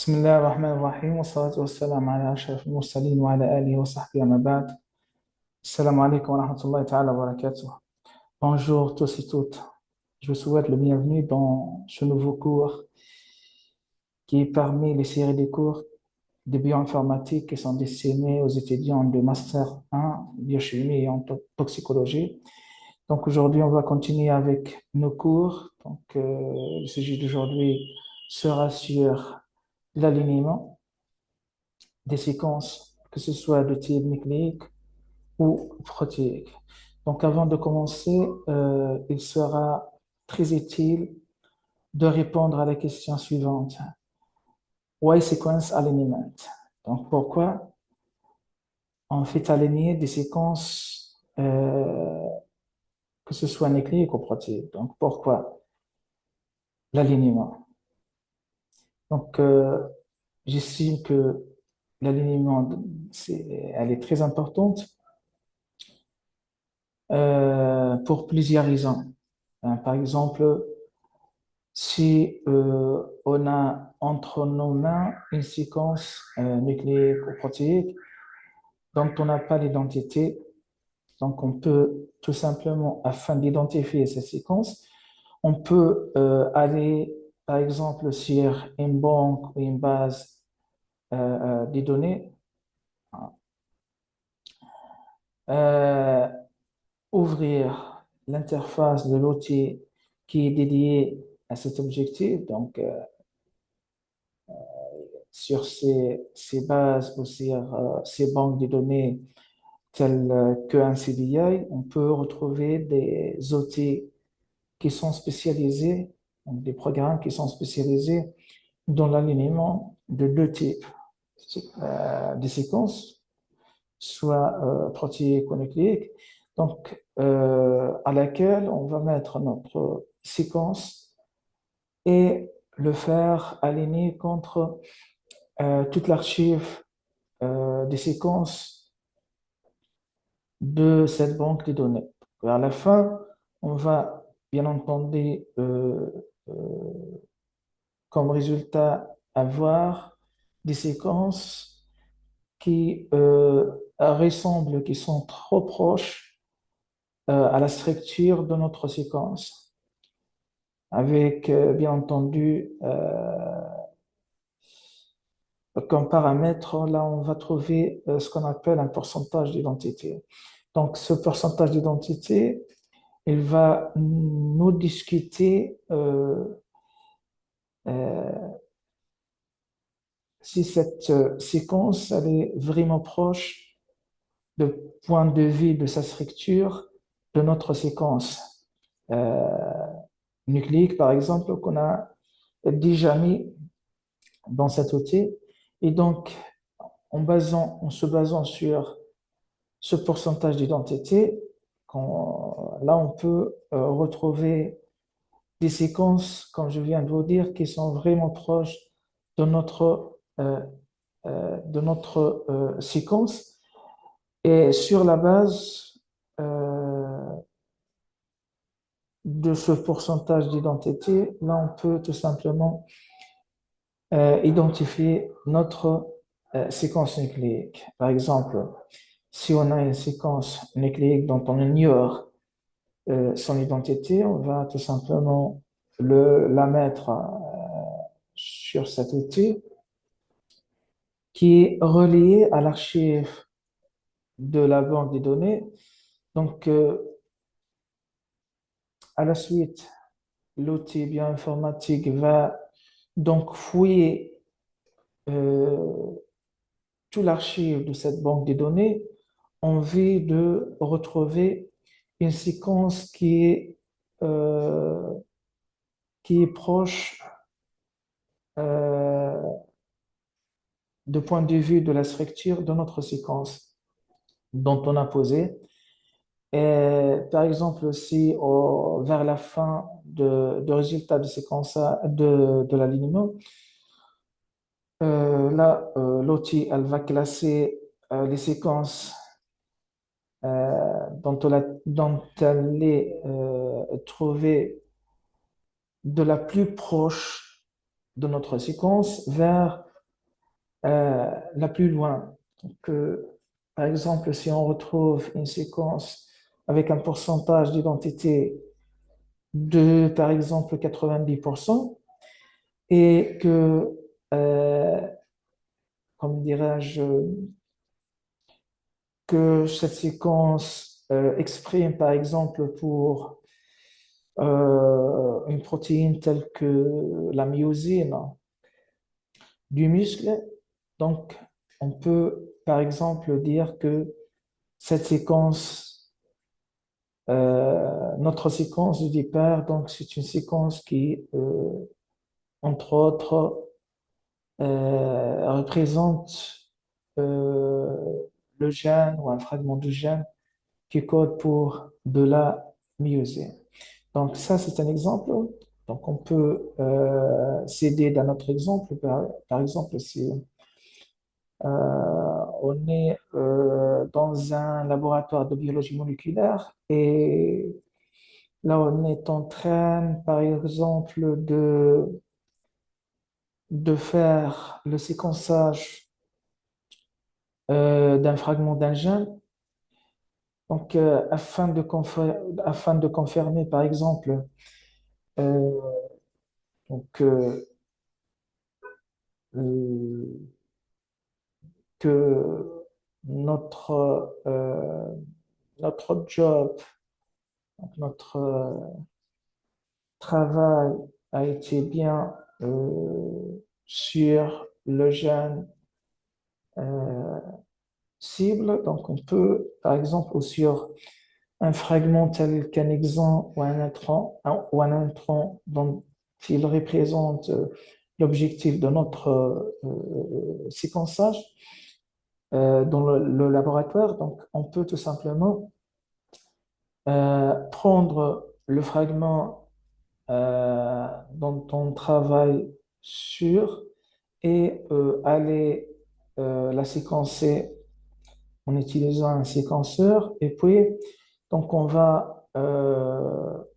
بسم الله الرحمن الرحيم والصلاة والسلام على أشرف المرسلين وعلى آله وصحبه أما بعد. Assalamu alaikum wa rahmatullahi ta'ala wa barakatuh. Bonjour tous et toutes. Je vous souhaite le bienvenu dans ce nouveau cours qui est parmi les séries de cours de bioinformatique qui sont destinés aux étudiants de Master 1, biochimie et en toxicologie. Donc aujourd'hui, on va continuer avec nos cours. Le sujet d'aujourd'hui sera sur l'alignement des séquences, que ce soit de type nucléique ou protéique. Donc, avant de commencer, il sera très utile de répondre à la question suivante. Why sequence alignment? Donc, pourquoi on fait aligner des séquences, que ce soit nucléique ou protéique? Donc, pourquoi l'alignement? Donc, j'estime que l'alignement, elle est très importante pour plusieurs raisons. Par exemple, si on a entre nos mains une séquence nucléique ou protéique dont on n'a pas l'identité, donc on peut tout simplement, afin d'identifier cette séquence, on peut aller par exemple sur une banque ou une base des données, euh, ouvrir l'interface de l'outil qui est dédié à cet objectif, donc sur ces bases ou sur ces banques de données telles qu'un CDI, on peut retrouver des outils qui sont spécialisés, donc des programmes qui sont spécialisés dans l'alignement de deux types de séquences, soit protéiques ou nucléiques, donc à laquelle on va mettre notre séquence et le faire aligner contre toute l'archive des séquences de cette banque de données. À la fin, on va bien entendu euh, comme résultat avoir des séquences qui ressemblent, qui sont trop proches à la structure de notre séquence, avec bien entendu comme paramètre, là on va trouver ce qu'on appelle un pourcentage d'identité. Donc ce pourcentage d'identité, il va nous discuter euh, si cette séquence elle est vraiment proche du point de vue de sa structure de notre séquence euh, nucléique, par exemple, qu'on a déjà mis dans cet outil. Et donc, en se basant sur ce pourcentage d'identité, là, on peut retrouver des séquences, comme je viens de vous dire, qui sont vraiment proches de notre séquence. Et sur la base de ce pourcentage d'identité, là, on peut tout simplement identifier notre séquence nucléique. Par exemple, si on a une séquence nucléique dont on ignore son identité, on va tout simplement la mettre sur cet outil qui est relié à l'archive de la banque des données. Donc, à la suite, l'outil bioinformatique va donc fouiller euh, tout l'archive de cette banque de données en vue de retrouver une séquence euh, qui est proche euh, de point de vue de la structure de notre séquence dont on a posé. Et, par exemple, si vers la fin de résultat de séquence de l'alignement, là, l'outil, elle va classer les séquences dont elle est trouvée de la plus proche de notre séquence vers la plus loin. Donc, par exemple, si on retrouve une séquence avec un pourcentage d'identité de, par exemple, 90%, et que, euh, comme dirais-je, que cette séquence exprime, par exemple, pour une protéine telle que la myosine du muscle, donc on peut, par exemple, dire que cette séquence, notre séquence de départ, donc c'est une séquence qui, entre autres, représente euh, le gène ou un fragment de gène qui code pour de la myosine. Donc ça, c'est un exemple. Donc on peut s'aider d'un autre exemple. Par exemple, si on est dans un laboratoire de biologie moléculaire et là, on est en train, par exemple, de faire le séquençage d'un fragment d'un gène. Donc, afin de confirmer, par exemple, euh, donc, euh, que notre job, donc notre travail a été bien sur le gène euh, cible. Donc, on peut, par exemple, ou sur un fragment tel qu'un exon ou un intron dont il représente l'objectif de notre séquençage dans le laboratoire. Donc, on peut tout simplement prendre le fragment dont on travaille sur et aller la séquencer en utilisant un séquenceur. Et puis, donc, on va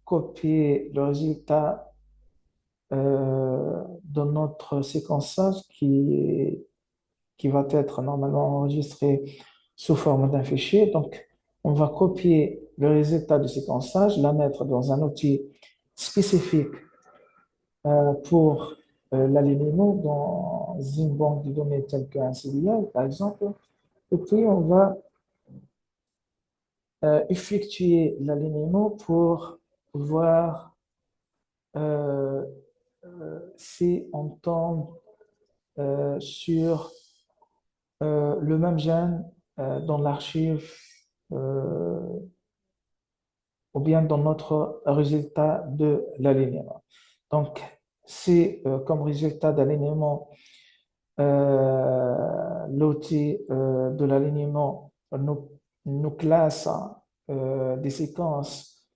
copier le résultat de notre séquençage qui va être normalement enregistré sous forme d'un fichier. Donc, on va copier le résultat du séquençage, la mettre dans un outil spécifique pour l'alignement dans une banque de données telle qu'un CDI, par exemple. Et puis, on va effectuer l'alignement pour voir euh, si on tombe sur le même gène dans l'archive euh, ou bien dans notre résultat de l'alignement. Donc, si comme résultat d'alignement, l'outil de l'alignement nous classe des séquences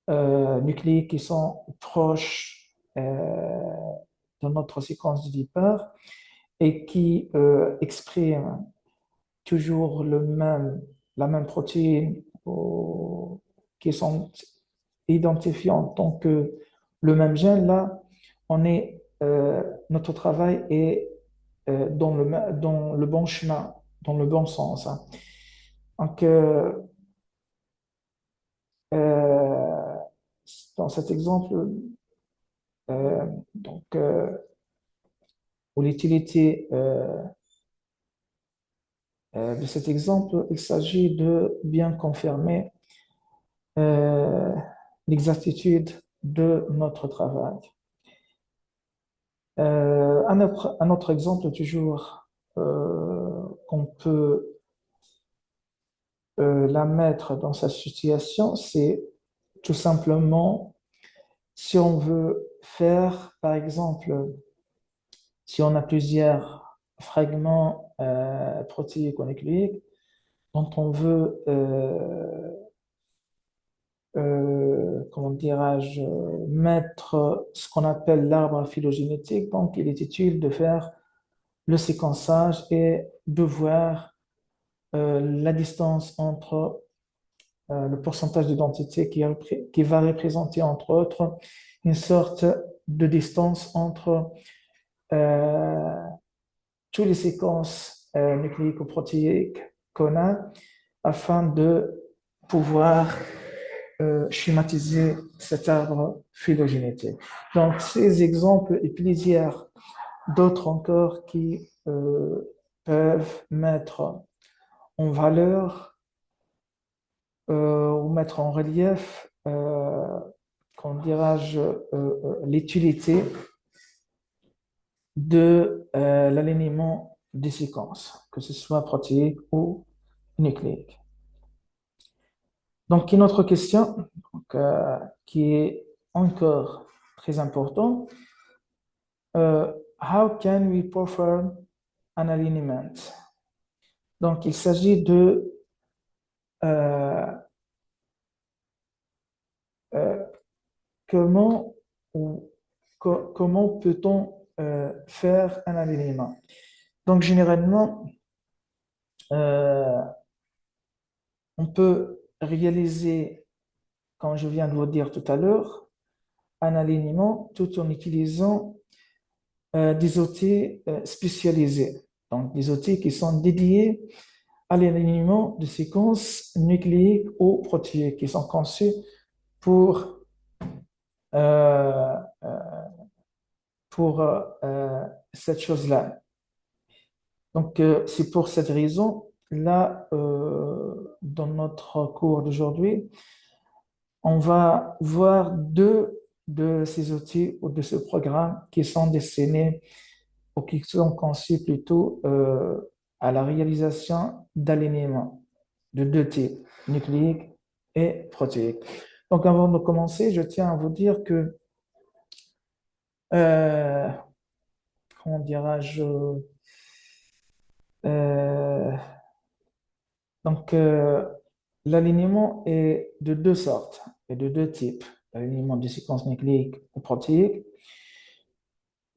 nucléiques qui sont proches de notre séquence de départ et qui expriment toujours la même protéine qui sont identifiées en tant que le même gène, là, notre travail est dans le bon chemin, dans le bon sens, hein. Donc, euh, dans cet exemple, donc, pour l'utilité de cet exemple, il s'agit de bien confirmer euh, l'exactitude de notre travail. Un autre exemple toujours qu'on peut la mettre dans sa situation, c'est tout simplement si on veut faire, par exemple, si on a plusieurs fragments protéiques ou nucléiques dont on veut comment dirais-je, mettre ce qu'on appelle l'arbre phylogénétique. Donc, il est utile de faire le séquençage et de voir la distance entre le pourcentage d'identité qui va représenter, entre autres, une sorte de distance entre euh, toutes les séquences nucléiques ou protéiques qu'on a afin de pouvoir schématiser cet arbre phylogénétique. Donc, ces exemples et plusieurs d'autres encore qui peuvent mettre en valeur ou mettre en relief, comment dirais-je, l'utilité de l'alignement des séquences, que ce soit protéique ou nucléique. Donc, une autre question donc, qui est encore très importante, how can we perform an alignment? Donc, il s'agit de euh, euh, comment, comment peut-on faire un alignement? Donc, généralement, euh, on peut réaliser, comme je viens de vous dire tout à l'heure, un alignement tout en utilisant des outils spécialisés. Donc, des outils qui sont dédiés à l'alignement de séquences nucléiques ou protéiques qui sont conçus pour, euh, euh, pour cette chose-là. Donc, c'est pour cette raison, là, dans notre cours d'aujourd'hui, on va voir deux de ces outils ou de ce programme qui sont destinés ou qui sont conçus plutôt à la réalisation d'alignements de deux types, nucléiques et protéiques. Donc, avant de commencer, je tiens à vous dire que, euh, comment dirais-je, euh, donc, l'alignement est de deux sortes et de deux types. L'alignement de séquences nucléiques ou protéiques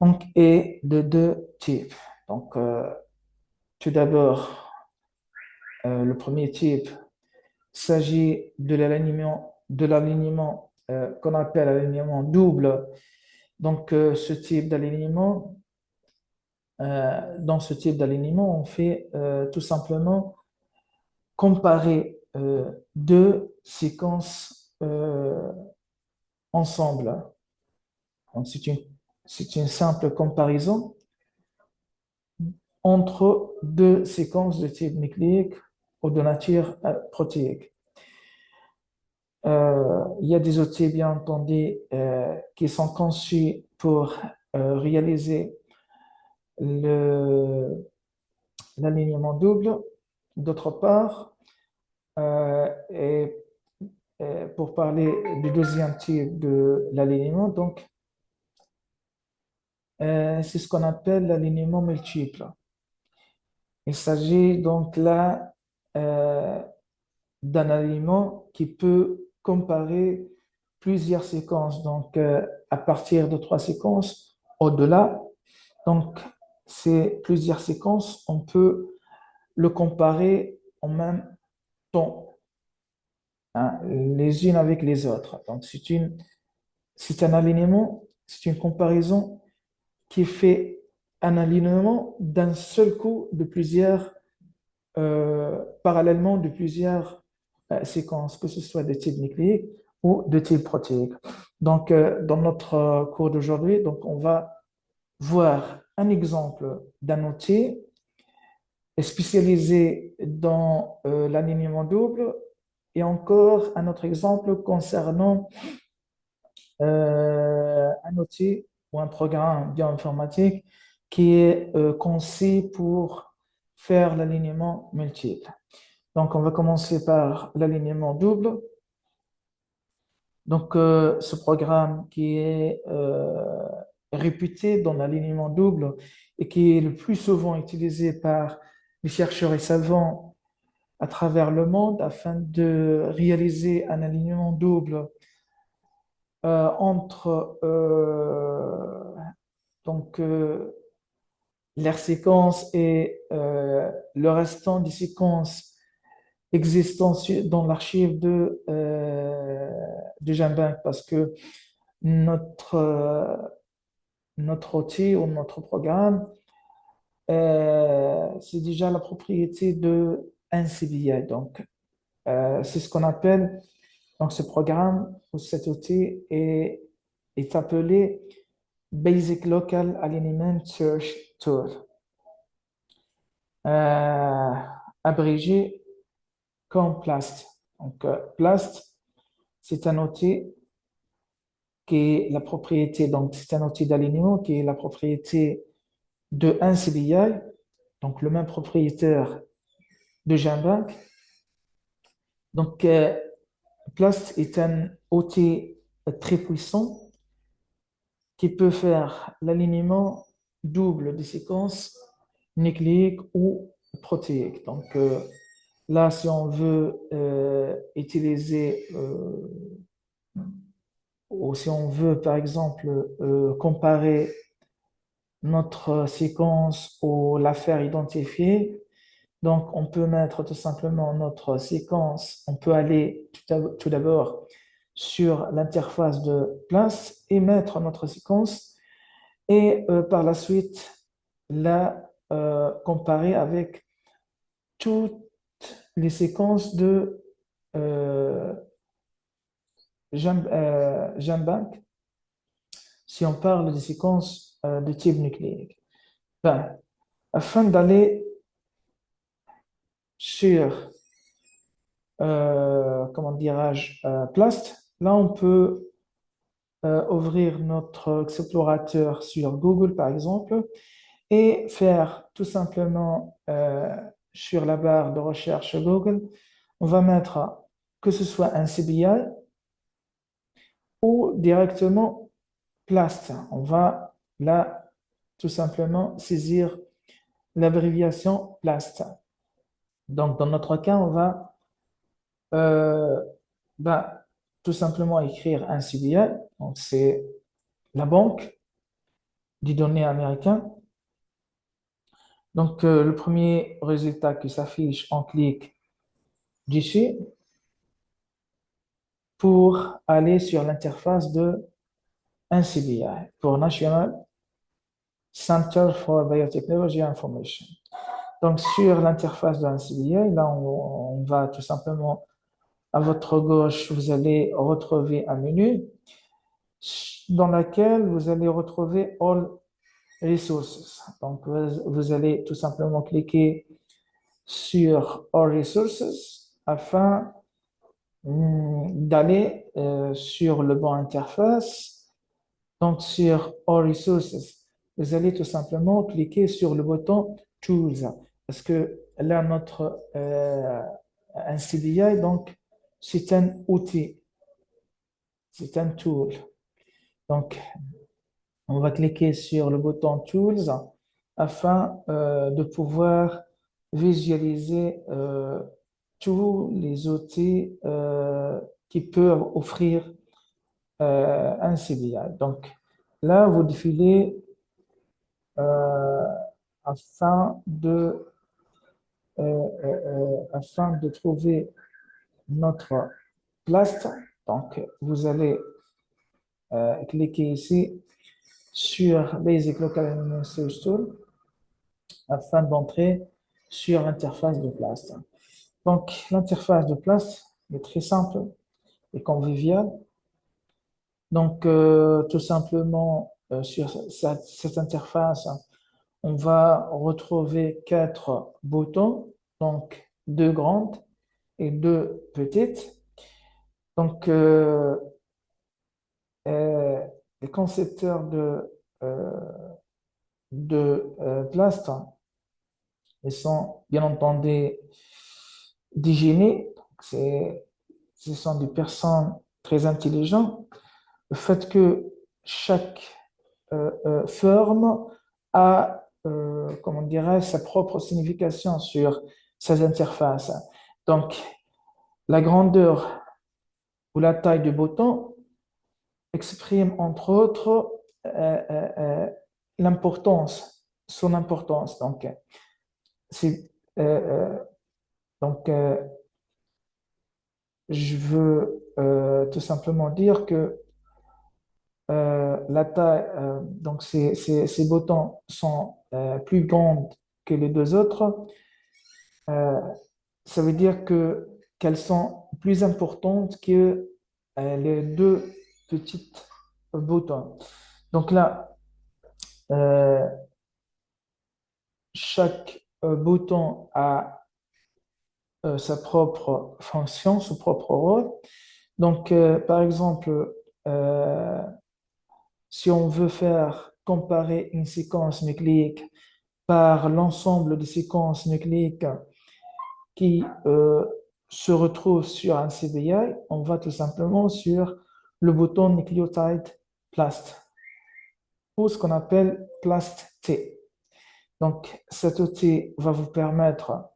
donc, est de deux types. Donc, tout d'abord, le premier type s'agit de l'alignement qu'on appelle alignement double. Donc, dans ce type d'alignement, on fait tout simplement comparer deux séquences ensemble. Donc, c'est une simple comparaison entre deux séquences de type nucléique ou de nature protéique. Il y a des outils, bien entendu, qui sont conçus pour réaliser l'alignement double. D'autre part, et pour parler du deuxième type de l'alignement, donc, c'est ce qu'on appelle l'alignement multiple. Il s'agit donc là euh, d'un alignement qui peut comparer plusieurs séquences, donc à partir de trois séquences au-delà. Donc, ces plusieurs séquences, on peut le comparer en même temps, hein, les unes avec les autres. Donc, c'est un alignement, c'est une comparaison qui fait un alignement d'un seul coup de plusieurs, parallèlement de plusieurs séquences, que ce soit de type nucléique ou de type protéique. Donc, dans notre cours d'aujourd'hui, donc, on va voir un exemple d'un outil spécialisé dans l'alignement double et encore un autre exemple concernant un outil ou un programme bioinformatique qui est conçu pour faire l'alignement multiple. Donc, on va commencer par l'alignement double. Donc, ce programme qui est réputé dans l'alignement double et qui est le plus souvent utilisé par les chercheurs et savants à travers le monde afin de réaliser un alignement double entre donc, leur séquence et le restant des séquences existant dans l'archive de GenBank parce que notre, notre outil ou notre programme c'est déjà la propriété de un CBI. Donc, c'est ce qu'on appelle, donc ce programme ou cet outil est appelé Basic Local Alignment Search Tool, euh, abrégé comme PLAST. Donc, PLAST, c'est un outil qui est la propriété, donc c'est un outil d'alignement qui est la propriété de un CBI, donc le même propriétaire de Jambank. Donc, Plast est un outil très puissant qui peut faire l'alignement double des séquences nucléiques ou protéiques. Donc, là, si on veut utiliser ou si on veut, par exemple, comparer notre séquence ou la faire identifier, donc on peut mettre tout simplement notre séquence, on peut aller tout d'abord sur l'interface de place et mettre notre séquence et par la suite la comparer avec toutes les séquences de euh, Jambank si on parle des séquences de type nucléique. Ben, afin d'aller sur, comment dirais-je, Plast, là on peut ouvrir notre explorateur sur Google par exemple et faire tout simplement sur la barre de recherche Google, on va mettre que ce soit un CBI ou directement Plast. On va là tout simplement saisir l'abréviation Plast. Donc, dans notre cas, on va euh, bah, tout simplement écrire un CBI. Donc, c'est la banque des données américaines. Donc, le premier résultat qui s'affiche, on clique dessus pour aller sur l'interface de un CBI, pour National Center for Biotechnology Information. Donc, sur l'interface d'un CBI, là, on va tout simplement à votre gauche, vous allez retrouver un menu dans lequel vous allez retrouver All Resources. Donc, vous allez tout simplement cliquer sur All Resources afin d'aller sur le bon interface. Donc, sur All Resources, vous allez tout simplement cliquer sur le bouton Tools parce que là, notre un CDI, donc, c'est un outil, c'est un tool. Donc, on va cliquer sur le bouton Tools afin de pouvoir visualiser tous les outils qui peuvent offrir un CBI. Donc, là, vous défilez euh, afin de, afin de trouver notre place. Donc, vous allez cliquer ici sur Basic Local Element Search Tool afin d'entrer sur l'interface de place. Donc, l'interface de place est très simple et conviviale. Donc, tout simplement, sur cette interface, on va retrouver quatre boutons, donc deux grandes et deux petites. Donc, les concepteurs euh, Blast, ils sont bien entendu des génies. Ce sont des personnes très intelligentes. Le fait que chaque forme a, comment dirais sa propre signification sur ses interfaces. Donc, la grandeur ou la taille du bouton exprime entre autres l'importance, son importance. Donc, c'est, euh, donc je veux tout simplement dire que la taille, donc ces boutons sont plus grands que les deux autres, euh, ça veut dire qu'elles sont plus importantes que les deux petites boutons. Donc là, euh, chaque bouton a sa propre fonction, son propre rôle. Donc, par exemple, euh, si on veut faire comparer une séquence nucléique par l'ensemble des séquences nucléiques qui se retrouvent sur un CBI, on va tout simplement sur le bouton Nucleotide Plast ou ce qu'on appelle Plast T. Donc, cet outil va vous permettre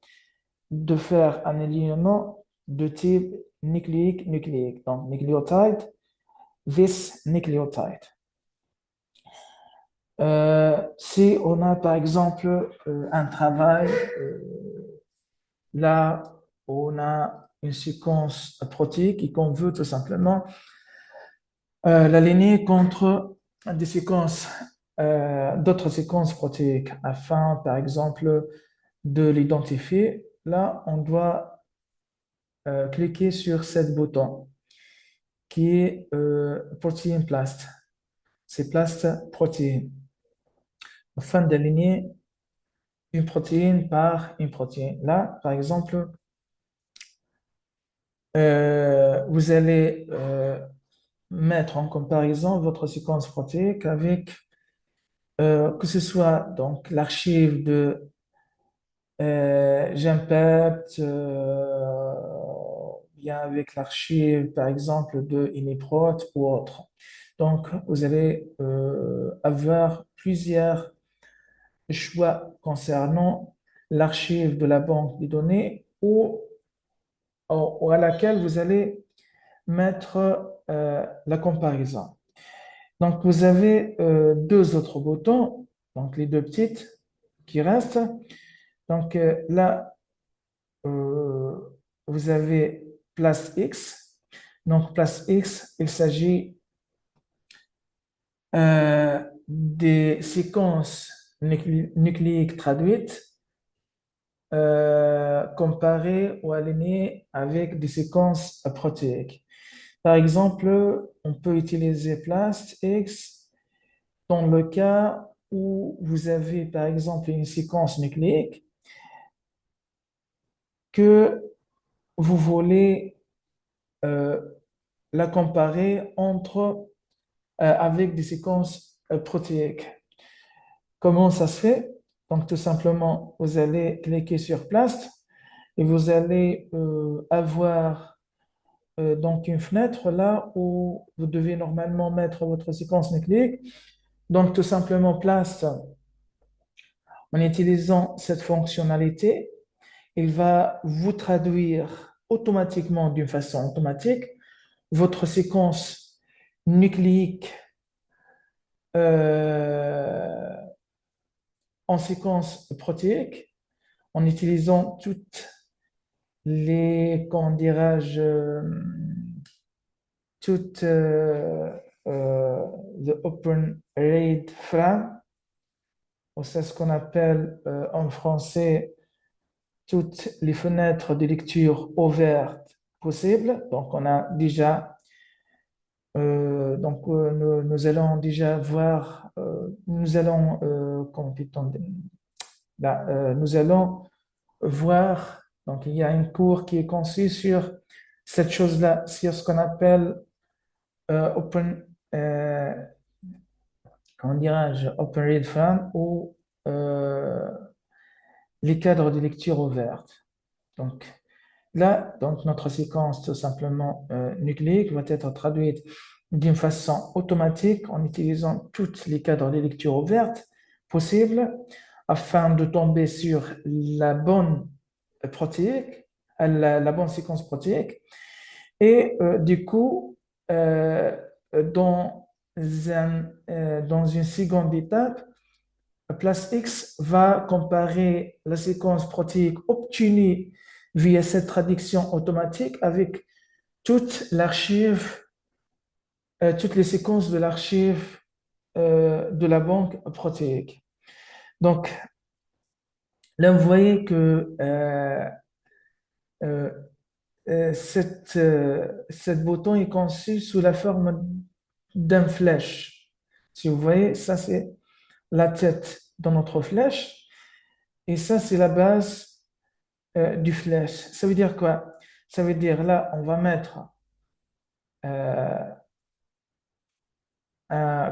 de faire un alignement de type nucléique-nucléique. Donc, nucléotide, this nucléotide. Si on a par exemple un travail, là on a une séquence protéique et qu'on veut tout simplement l'aligner contre des séquences, d'autres séquences protéiques afin par exemple de l'identifier, là on doit cliquer sur ce bouton qui est Protein Plast. C'est Plast Protein afin d'aligner une protéine par une protéine. Là, par exemple, vous allez mettre en comparaison votre séquence protéique avec que ce soit donc l'archive de Genpept, bien avec l'archive par exemple de Uniprot ou autre. Donc, vous allez avoir plusieurs choix concernant l'archive de la banque des données ou à laquelle vous allez mettre la comparaison. Donc, vous avez deux autres boutons, donc les deux petites qui restent. Donc, là, euh, vous avez place X. Donc, place X, il s'agit des séquences nucléiques traduites comparées ou alignées avec des séquences protéiques. Par exemple, on peut utiliser PlastX dans le cas où vous avez, par exemple, une séquence nucléique que vous voulez euh, la comparer avec des séquences protéiques. Comment ça se fait? Donc, tout simplement, vous allez cliquer sur Plast et vous allez avoir donc une fenêtre là où vous devez normalement mettre votre séquence nucléique. Donc, tout simplement, Plast, en utilisant cette fonctionnalité, il va vous traduire automatiquement, d'une façon automatique, votre séquence nucléique euh, en séquence protéique en utilisant toutes comment dirais-je, toutes the open read frame, ou c'est ce qu'on appelle en français toutes les fenêtres de lecture ouvertes possibles. Donc, on a déjà, nous allons déjà voir, nous allons, comment dit-on, là, nous allons voir, donc il y a une cours qui est conçue sur cette chose-là, sur ce qu'on appelle open, comment dirais-je, open read frame ou euh, les cadres de lecture ouvertes. Donc, là, donc, notre séquence tout simplement nucléique va être traduite d'une façon automatique en utilisant tous les cadres de lecture ouvertes possibles afin de tomber sur la bonne protéique, la bonne séquence protéique. Et du coup, euh, dans dans une seconde étape, Place X va comparer la séquence protéique obtenue via cette traduction automatique avec toute l'archive toutes les séquences de l'archive de la banque protéique. Donc, là, vous voyez que euh, cette bouton est conçu sous la forme d'un flèche. Si vous voyez, ça c'est la tête dans notre flèche et ça c'est la base du flèche. Ça veut dire quoi? Ça veut dire là, on va mettre euh,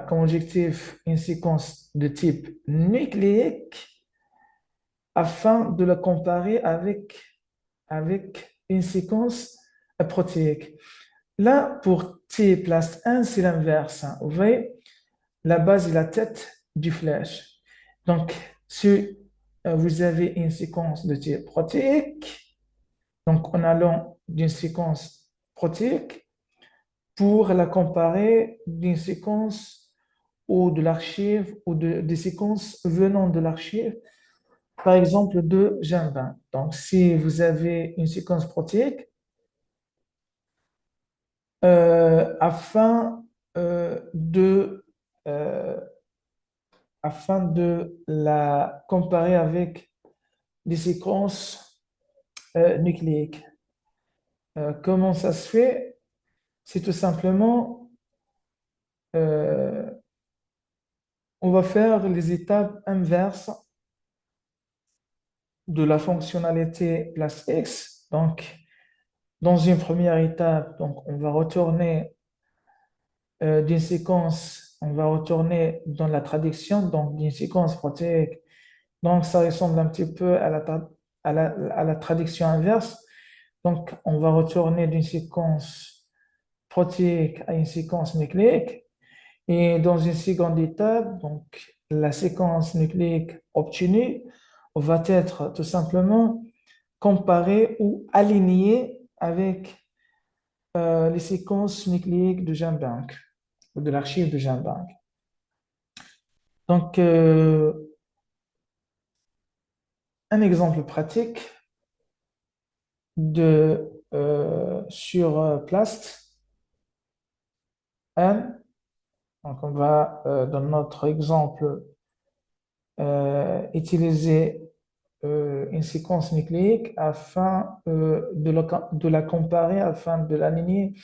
comme objectif une séquence de type nucléique afin de la comparer avec une séquence protéique. Là, pour T place 1, c'est l'inverse, hein. Vous voyez, la base est la tête du flèche. Donc, si vous avez une séquence de type protéique, donc en allant d'une séquence protéique pour la comparer d'une séquence ou de l'archive ou des séquences venant de l'archive, par exemple de Genbin. Donc, si vous avez une séquence protéique, afin de euh, afin de la comparer avec des séquences nucléiques. Comment ça se fait? C'est tout simplement, euh, on va faire les étapes inverses de la fonctionnalité place X. Donc, dans une première étape, donc, on va retourner d'une séquence, on va retourner dans la traduction, donc d'une séquence protéique. Donc, ça ressemble un petit peu à la traduction inverse. Donc, on va retourner d'une séquence protéique à une séquence nucléique. Et dans une seconde étape, donc, la séquence nucléique obtenue va être tout simplement comparée ou alignée avec les séquences nucléiques de GenBank ou de l'archive de GenBank. Donc, un exemple pratique sur Plast N. Donc, on va, dans notre exemple, utiliser une séquence nucléique afin de la comparer, afin de l'aligner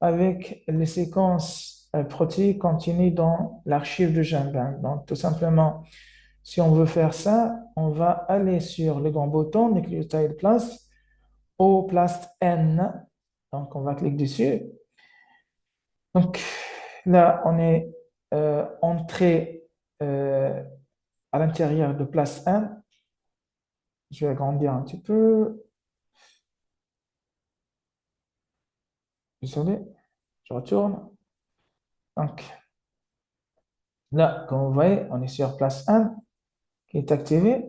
avec les séquences protéiques contenues dans l'archive de GenBank. Donc, tout simplement, si on veut faire ça, on va aller sur le grand bouton Nucleotide Plus au Plast N. Donc, on va cliquer dessus. Donc, là, on est entré à l'intérieur de Place 1. Je vais agrandir un petit peu. Désolé, je retourne. Donc, là, comme vous voyez, on est sur Place 1 qui est activé.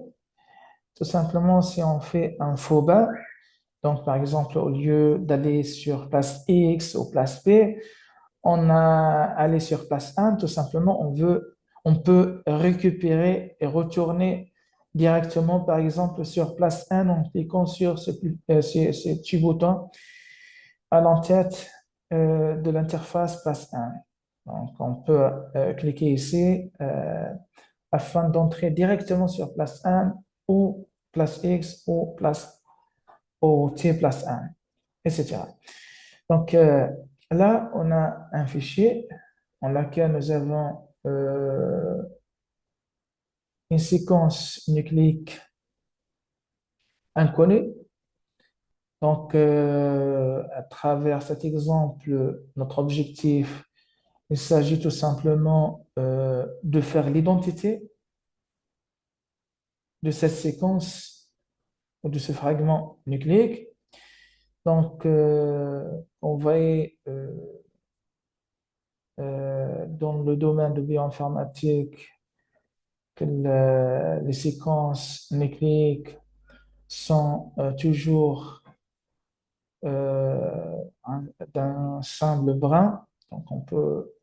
Tout simplement, si on fait un faux bas, donc par exemple, au lieu d'aller sur Place X ou Place B, on a allé sur Place 1, tout simplement, on peut récupérer et retourner directement, par exemple, sur Place 1 en cliquant sur ce petit bouton à l'entête de l'interface Place 1. Donc, on peut cliquer ici afin d'entrer directement sur Place 1 ou Place X ou T Place 1, etc. Donc, là, on a un fichier dans lequel nous avons une séquence nucléique inconnue. Donc, à travers cet exemple, notre objectif, il s'agit tout simplement de faire l'identité de cette séquence ou de ce fragment nucléique. Donc, on va dans le domaine de bioinformatique que les séquences nucléiques sont toujours euh, d'un simple brin. Donc, on peut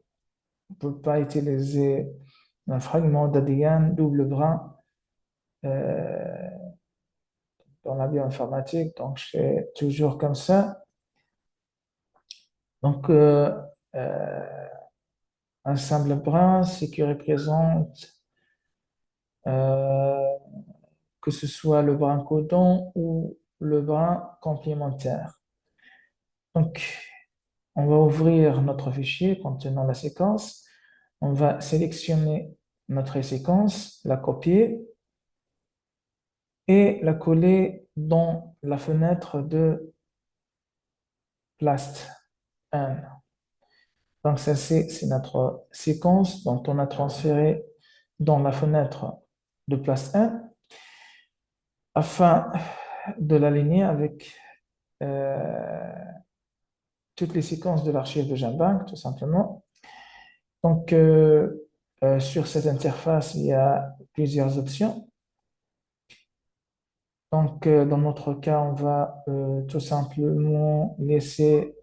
pas utiliser un fragment d'ADN double brin euh, dans la bioinformatique. Donc, c'est toujours comme ça. Donc, un simple brin, ce qui représente euh, que ce soit le brin codon ou le brin complémentaire. Donc, on va ouvrir notre fichier contenant la séquence. On va sélectionner notre séquence, la copier et la coller dans la fenêtre de Plast 1. Donc, ça, c'est notre séquence dont on a transféré dans la fenêtre de Plast 1 afin de l'aligner avec euh, toutes les séquences de l'archive de GenBank, tout simplement. Donc, sur cette interface, il y a plusieurs options. Donc, dans notre cas, on va tout simplement laisser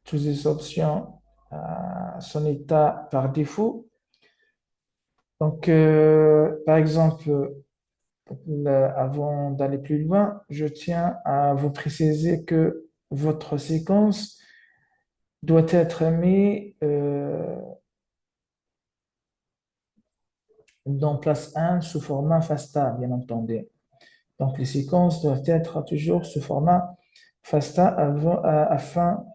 toutes les options à son état par défaut. Donc, par exemple, avant d'aller plus loin, je tiens à vous préciser que votre séquence doit être mise dans place 1 sous format FASTA, bien entendu. Donc, les séquences doivent être toujours sous format FASTA afin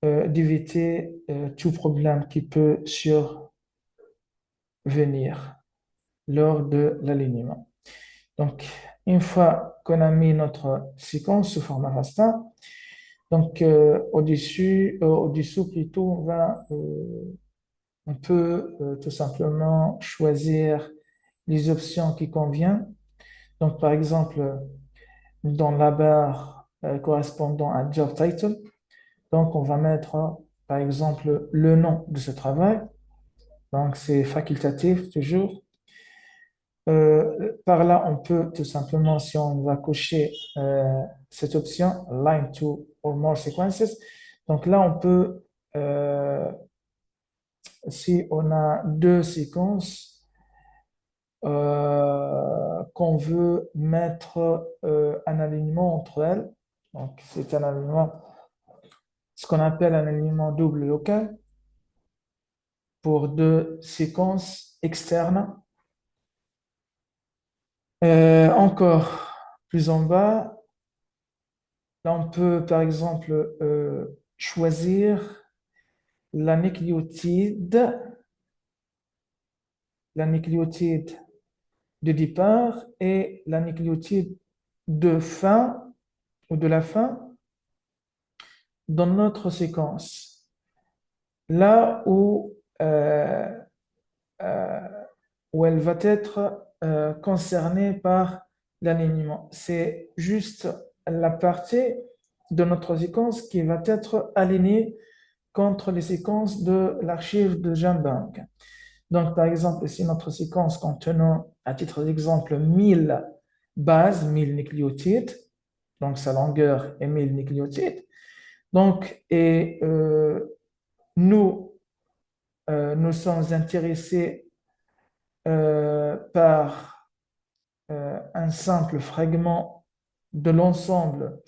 d'éviter tout problème qui peut survenir lors de l'alignement. Donc, une fois qu'on a mis notre séquence sous format FASTA, donc au-dessous plutôt, on peut tout simplement choisir les options qui conviennent. Donc, par exemple, dans la barre correspondant à Job Title, donc on va mettre, par exemple, le nom de ce travail. Donc, c'est facultatif toujours. Par là, on peut tout simplement, si on va cocher cette option, Line to or more sequences, donc là, on peut, si on a deux séquences qu'on veut mettre un alignement entre elles, donc c'est un alignement, ce qu'on appelle un alignement double local pour deux séquences externes. Encore plus en bas, là, on peut, par exemple, choisir la nucléotide, la nucléotide de départ et la nucléotide de fin ou de la fin dans notre séquence. Là euh, où elle va être concernée par l'alignement. C'est juste la partie de notre séquence qui va être alignée contre les séquences de l'archive de GenBank. Donc, par exemple, si notre séquence contenant, à titre d'exemple, 1000 bases, 1000 nucléotides, donc sa longueur est 1000 nucléotides, donc, nous, nous sommes intéressés par un simple fragment de l'ensemble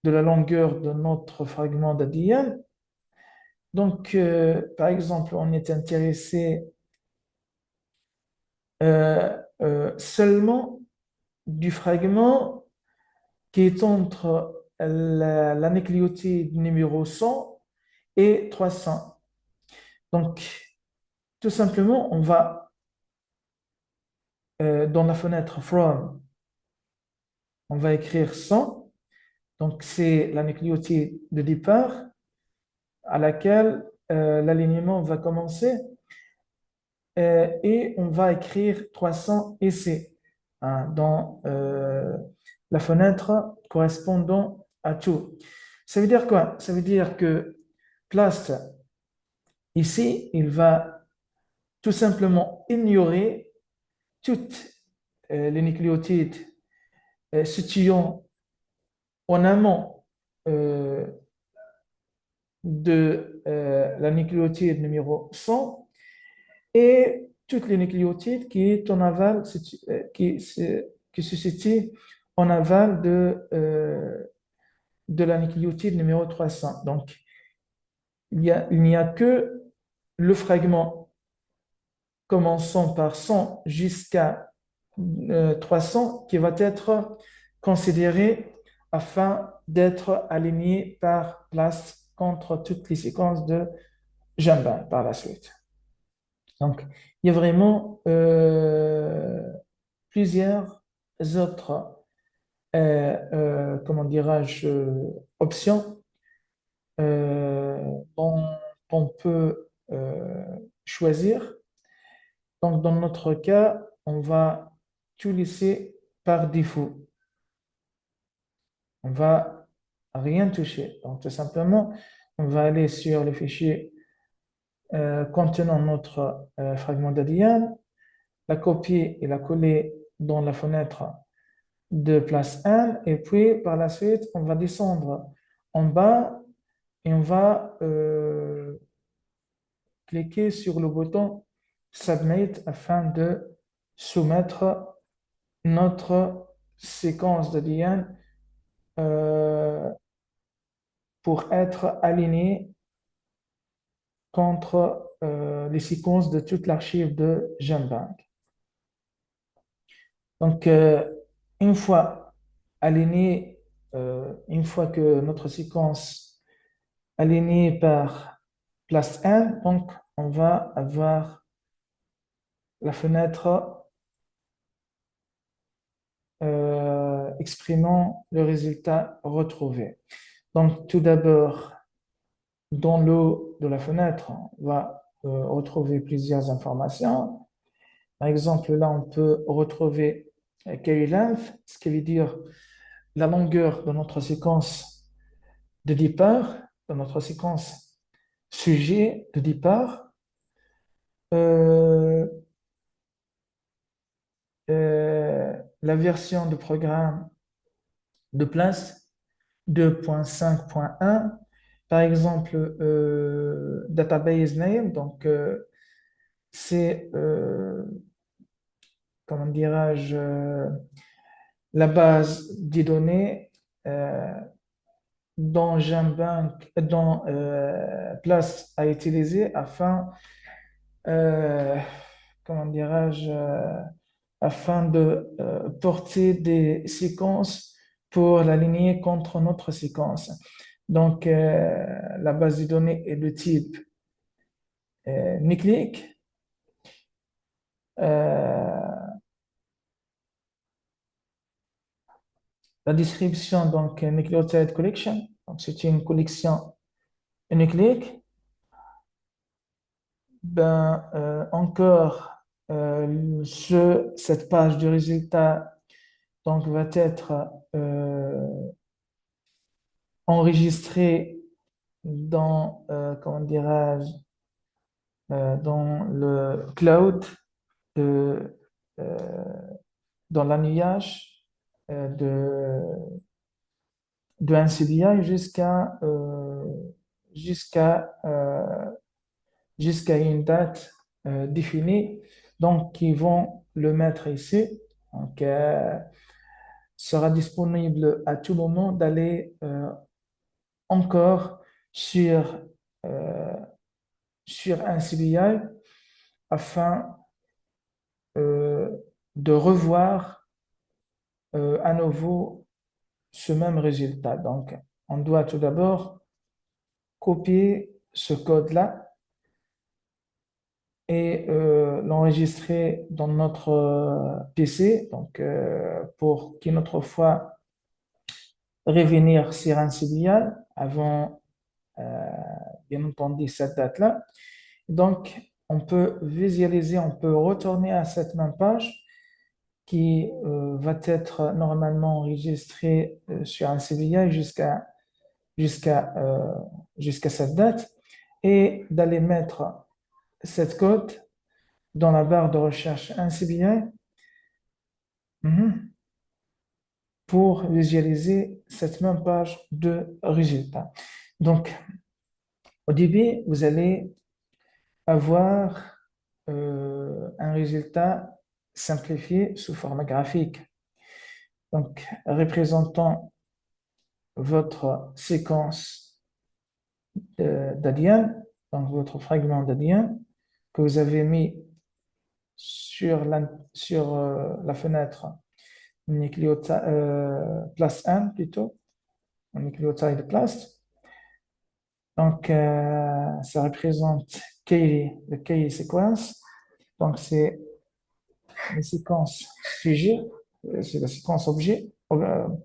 de la longueur de notre fragment d'ADN. Donc, par exemple, on est intéressé seulement du fragment qui est entre la nucléotide numéro 100 et 300. Donc, tout simplement, on va dans la fenêtre From, on va écrire 100. Donc, c'est la nucléotide de départ à laquelle l'alignement va commencer et on va écrire 300 essais hein, dans la fenêtre correspondant à tout. Ça veut dire quoi? Ça veut dire que Plast, ici, il va tout simplement ignorer toutes les nucléotides situant en amont euh, de la nucléotide numéro 100 et toutes les nucléotides qui est en aval, qui se situent en aval de la nucléotide numéro 300. Donc, il n'y a que le fragment commençant par 100 jusqu'à 300 qui va être considéré afin d'être aligné par place contre toutes les séquences de Jamba par la suite. Donc, il y a vraiment plusieurs autres, comment dirais-je, options dont on peut choisir. Donc, dans notre cas, on va tout laisser par défaut. On va rien toucher. Donc, tout simplement, on va aller sur le fichier contenant notre fragment d'ADN, la copier et la coller dans la fenêtre de place 1, et puis par la suite, on va descendre en bas et on va cliquer sur le bouton Submit afin de soumettre notre séquence d'ADN pour être alignée contre les séquences de toute l'archive de GenBank. Donc, une fois alignée, une fois que notre séquence alignée par place 1, donc on va avoir la fenêtre exprimant le résultat retrouvé. Donc, tout d'abord, dans le haut de la fenêtre, on va retrouver plusieurs informations. Par exemple, là, on peut retrouver carry length, ce qui veut dire la longueur de notre séquence de départ, de notre séquence sujet de départ, euh, la version de programme de place 2.5.1, par exemple, database name, donc c'est, comment dirais-je, la base des données dont GenBank, dont Place a utilisé afin, euh, comment dirais-je, afin de porter des séquences pour l'aligner contre notre séquence. Donc, la base de données est de type nucléique. La description, donc, Nucleotide Collection, donc c'est une collection nucléique. Ben, encore, cette page du résultat donc, va être enregistrée dans, comment dirais-je, dans le cloud, de, euh, dans l'annuage de NCBI jusqu'à jusqu'à une date définie. Donc, ils vont le mettre ici. Donc, sera disponible à tout moment d'aller encore sur, euh, sur un CBI afin euh, de revoir à nouveau ce même résultat. Donc, on doit tout d'abord copier ce code-là et l'enregistrer dans notre PC, donc pour qu'une autre fois revenir sur un CBI avant, euh, bien entendu, cette date-là. Donc, on peut visualiser, on peut retourner à cette même page qui va être normalement enregistrée sur un CBI jusqu'à jusqu'à cette date et d'aller mettre cette code dans la barre de recherche un CBI pour visualiser cette même page de résultats. Donc, au début, vous allez avoir un résultat simplifié sous forme graphique. Donc, représentant votre séquence d'ADN, donc votre fragment d'ADN que vous avez mis sur la fenêtre place 1 plutôt, un nucléotide place. Donc, ça représente Kaylee, le Kaylee sequence. Donc, c'est la séquence sujet, c'est la séquence objet, comment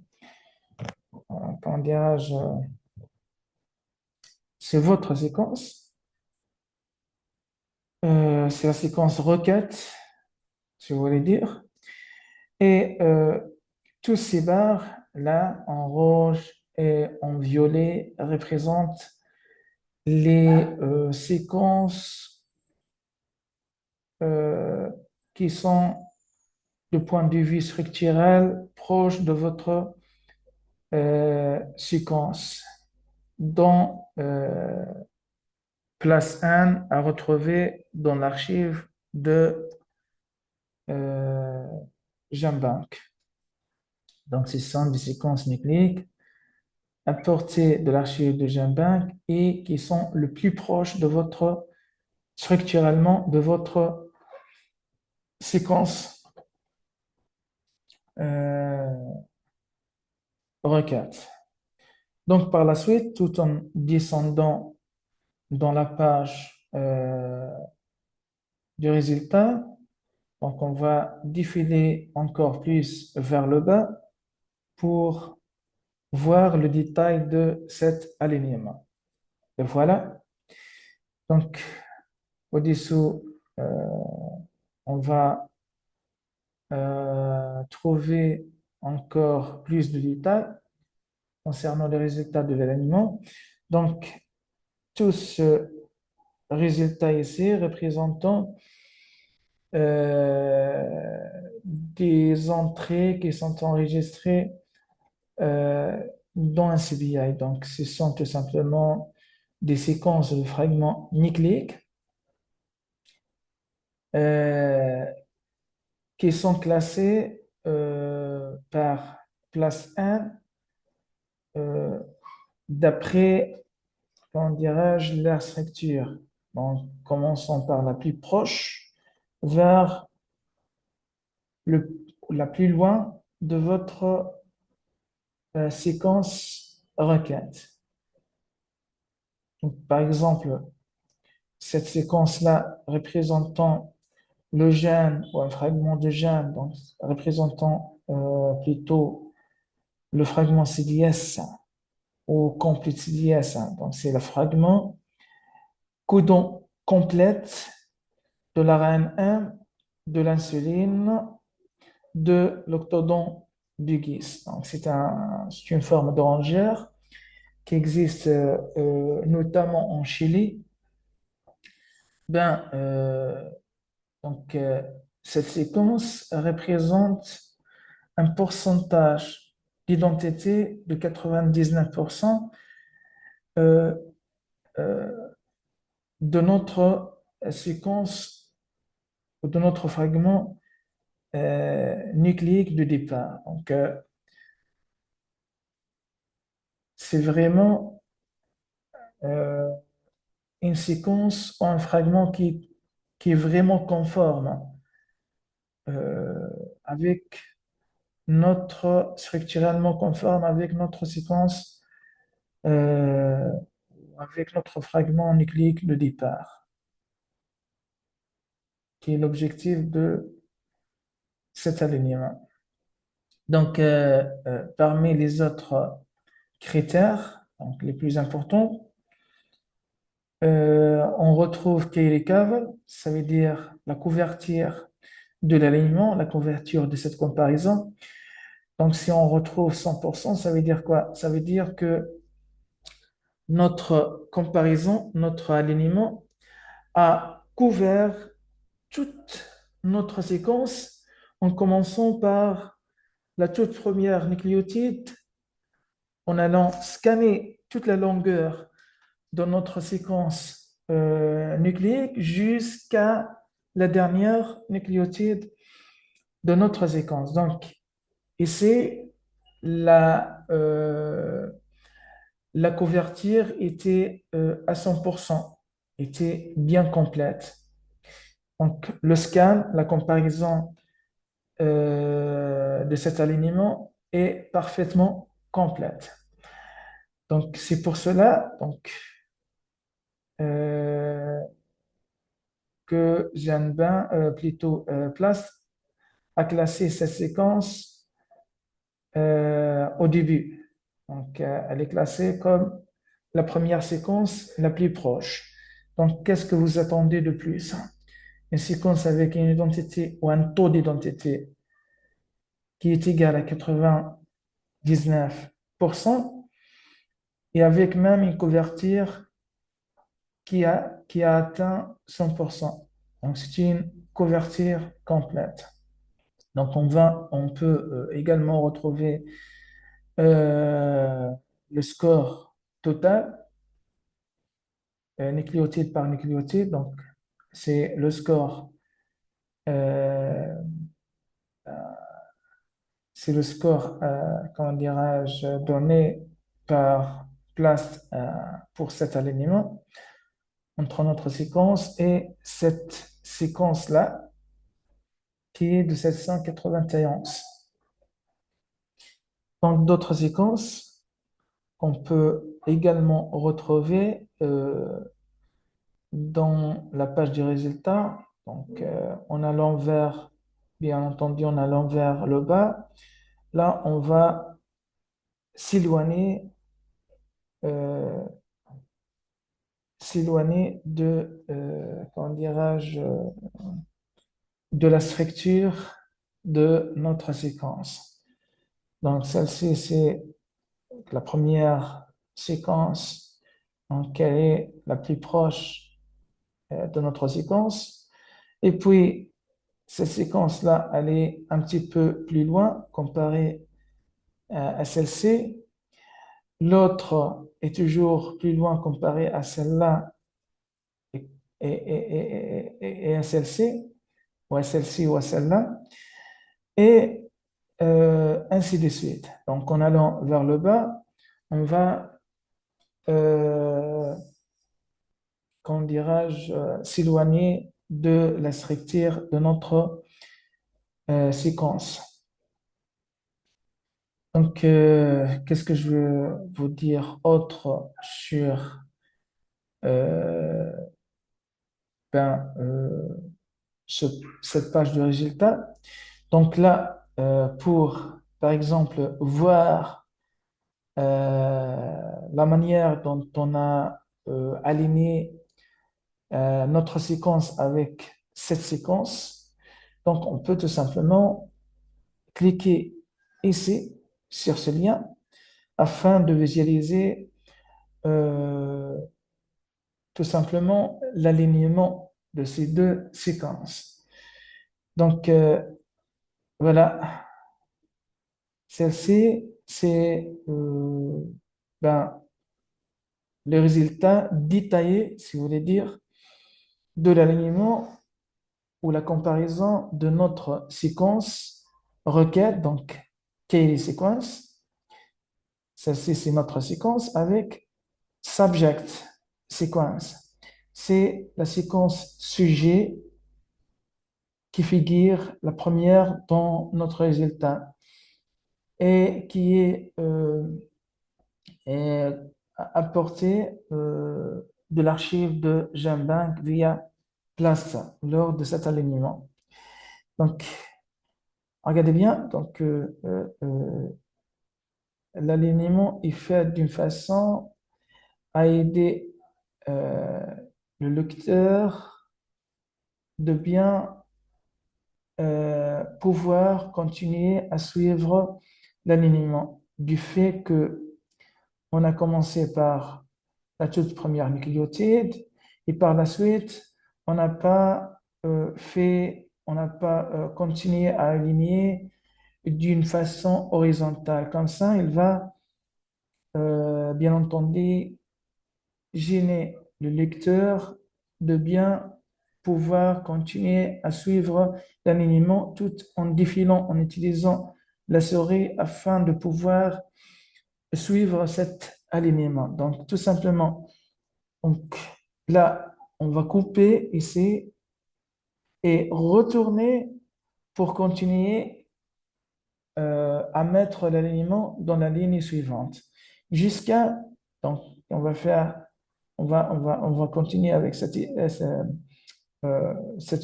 dirais-je, c'est votre séquence. C'est la séquence requête, si vous voulez dire. Et tous ces barres là, en rouge et en violet, représentent les séquences euh, qui sont, du point de vue structurel, proches de votre séquence, dont place 1 à retrouver dans l'archive de euh, GenBank. Donc, ce sont des séquences nucléiques apportées de l'archive de GenBank et qui sont le plus proches de votre, structurellement, de votre séquence euh, requête. Donc, par la suite, tout en descendant dans la page du résultat, donc on va défiler encore plus vers le bas pour voir le détail de cet alignement. Et voilà. Donc, au-dessous, on va trouver encore plus de détails concernant les résultats de l'alignement. Donc, tout ce résultat ici représentant des entrées qui sont enregistrées dans un CBI. Donc, ce sont tout simplement des séquences de fragments nucléiques euh, qui sont classées par place 1 euh, d'après, comment dirais-je, leur structure. Donc, commençons par la plus proche vers la plus loin de votre séquence requête. Donc, par exemple, cette séquence-là représentant le gène ou un fragment de gène, donc représentant plutôt le fragment CDS ou complete CDS. Donc, c'est le fragment codon complète de l'ARN1, de l'insuline, de l'octodon Bugis. Donc, c'est une forme de rongeur qui existe notamment en Chili. Ben, donc, cette séquence représente un pourcentage d'identité de 99% euh, euh, de notre séquence, de notre fragment nucléique de départ. Donc, c'est vraiment euh, une séquence ou un fragment qui est vraiment conforme euh, avec structurellement conforme avec notre séquence, euh, avec notre fragment nucléique de départ, qui est l'objectif de cet alignement. Donc, parmi les autres critères, donc les plus importants, on retrouve Kaylee Cave, ça veut dire la couverture de l'alignement, la couverture de cette comparaison. Donc, si on retrouve 100%, ça veut dire quoi? Ça veut dire que notre comparaison, notre alignement a couvert toute notre séquence en commençant par la toute première nucléotide, en allant scanner toute la longueur de notre séquence nucléique jusqu'à la dernière nucléotide de notre séquence. Donc, ici, la, la couverture était à 100%, était bien complète. Donc, le scan, la comparaison de cet alignement est parfaitement complète. Donc, c'est pour cela euh, que Jeanne plutôt Place, a classé cette séquence au début. Donc, elle est classée comme la première séquence la plus proche. Donc, qu'est-ce que vous attendez de plus? Une séquence avec une identité ou un taux d'identité qui est égal à 99% et avec même une couverture qui a atteint 100%. Donc, c'est une couverture complète. Donc, on peut également retrouver euh, le score total, nucléotide par nucléotide. Donc, c'est le score, euh, comment dirais-je, donné par place pour cet alignement entre notre séquence et cette séquence-là qui est de 791. Donc, d'autres séquences qu'on peut également retrouver dans la page du résultat. Donc, en allant vers, bien entendu, en allant vers le bas, là, on va s'éloigner euh, comment dirais-je, de la structure de notre séquence. Donc, celle-ci, c'est la première séquence, donc elle est la plus proche de notre séquence. Et puis, cette séquence-là, elle est un petit peu plus loin comparée à celle-ci. L'autre est toujours plus loin comparée à celle-là et à celle-ci, ou à celle-ci ou à celle-là, et ainsi de suite. Donc, en allant vers le bas, on va, comment dirais-je, s'éloigner de la structure de notre séquence. Donc, qu'est-ce que je veux vous dire autre sur euh, ben, ce- cette page de résultat? Donc là, pour, par exemple, voir la manière dont on a aligné notre séquence avec cette séquence, donc on peut tout simplement cliquer ici sur ce lien afin de visualiser euh, tout simplement l'alignement de ces deux séquences. Donc, voilà, celle-ci, c'est ben, le résultat détaillé, si vous voulez dire, de l'alignement ou la comparaison de notre séquence requête, donc KD sequence. Celle-ci, c'est notre séquence avec subject sequence. C'est la séquence sujet qui figure la première dans notre résultat et qui est apportée de l'archive de GenBank via Plasta lors de cet alignement. Donc, regardez bien, donc l'alignement est fait d'une façon à aider euh, le lecteur de bien pouvoir continuer à suivre l'alignement du fait que on a commencé par la toute première nucléotide et par la suite, on n'a pas on n'a pas continué à aligner d'une façon horizontale. Comme ça, il va bien entendu gêner le lecteur de bien pouvoir continuer à suivre l'alignement tout en défilant, en utilisant la souris afin de pouvoir suivre cet alignement. Donc, tout simplement, donc, là, on va couper ici et retourner pour continuer à mettre l'alignement dans la ligne suivante. Jusqu'à, donc, on va faire, on va continuer avec cette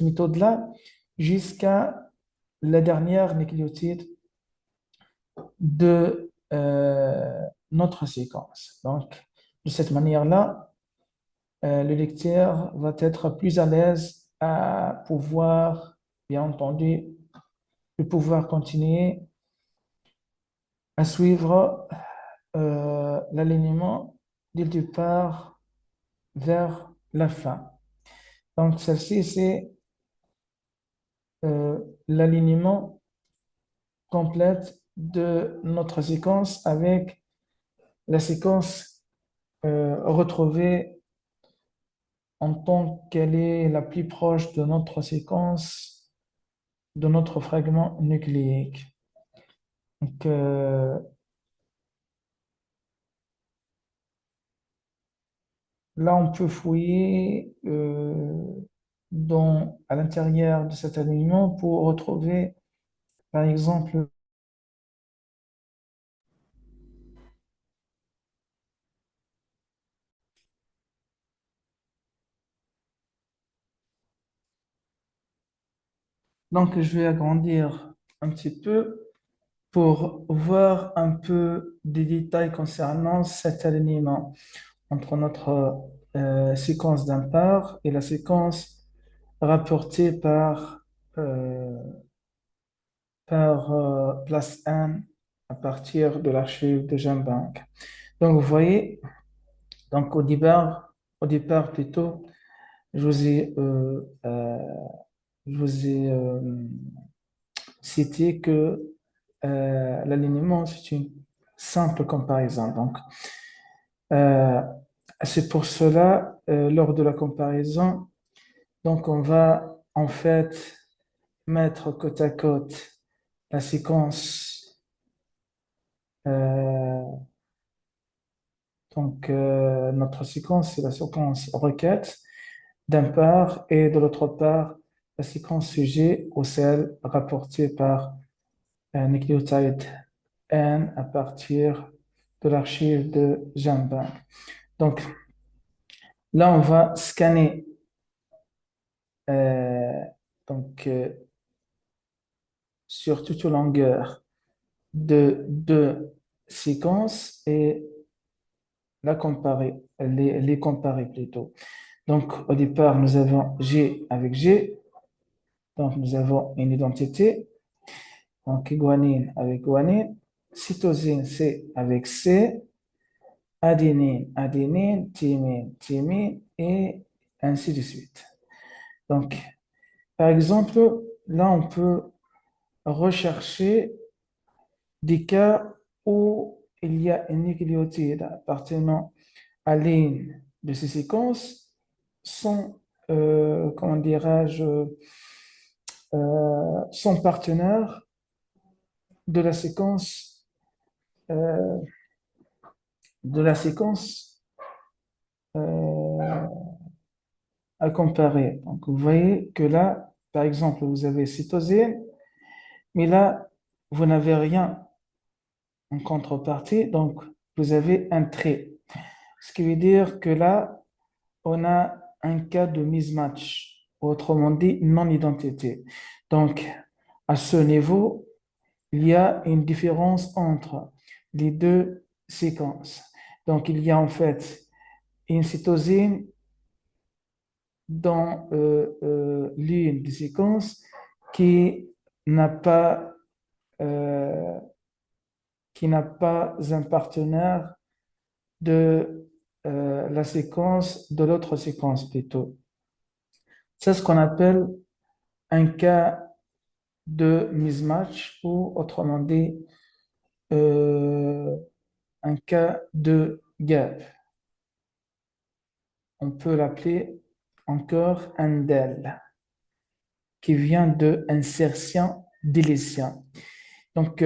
méthode-là jusqu'à la dernière nucléotide de notre séquence. Donc, de cette manière-là, le lecteur va être plus à l'aise à pouvoir, bien entendu, de pouvoir continuer à suivre l'alignement du départ vers la fin. Donc, celle-ci, c'est l'alignement complète de notre séquence avec la séquence retrouvée en tant qu'elle est la plus proche de notre séquence, de notre fragment nucléique. Donc, là, on peut fouiller à l'intérieur de cet alignement pour retrouver, par exemple, donc je vais agrandir un petit peu pour voir un peu des détails concernant cet alignement entre notre séquence d'impart et la séquence rapportée euh, par place 1 à partir de l'archive de GenBank. Donc, vous voyez, donc au départ plutôt, je vous ai, je vous ai cité que l'alignement, c'est une simple comparaison. Donc, euh, c'est pour cela, lors de la comparaison, donc on va en fait mettre côte à côte la séquence, euh, notre séquence, c'est la séquence requête d'un part et de l'autre part la séquence sujet ou celle rapportée par un nucléotide N à partir de l'archive de GenBank. Donc là, on va scanner euh, donc, sur toute longueur de deux séquences et les comparer plutôt. Donc, au départ, nous avons G avec G, donc nous avons une identité, donc guanine avec guanine, cytosine C avec C, adenine, adénine, thymine, thymine, et ainsi de suite. Donc, par exemple, là, on peut rechercher des cas où il y a une nucléotide appartenant à l'une de ces séquences sans, comment dirais-je, son partenaire de la séquence, euh, de la séquence euh, à comparer. Donc, vous voyez que là, par exemple, vous avez cytosine, mais là, vous n'avez rien en contrepartie, donc vous avez un trait. Ce qui veut dire que là, on a un cas de mismatch, autrement dit, non-identité. Donc, à ce niveau, il y a une différence entre les deux séquences. Donc, il y a en fait une cytosine dans l'une des séquences qui n'a pas, euh, qui n'a pas un partenaire de la séquence, de l'autre séquence plutôt. C'est ce qu'on appelle un cas de mismatch ou autrement dit euh, un cas de gap. On peut l'appeler encore un DEL qui vient de insertion délétion. Donc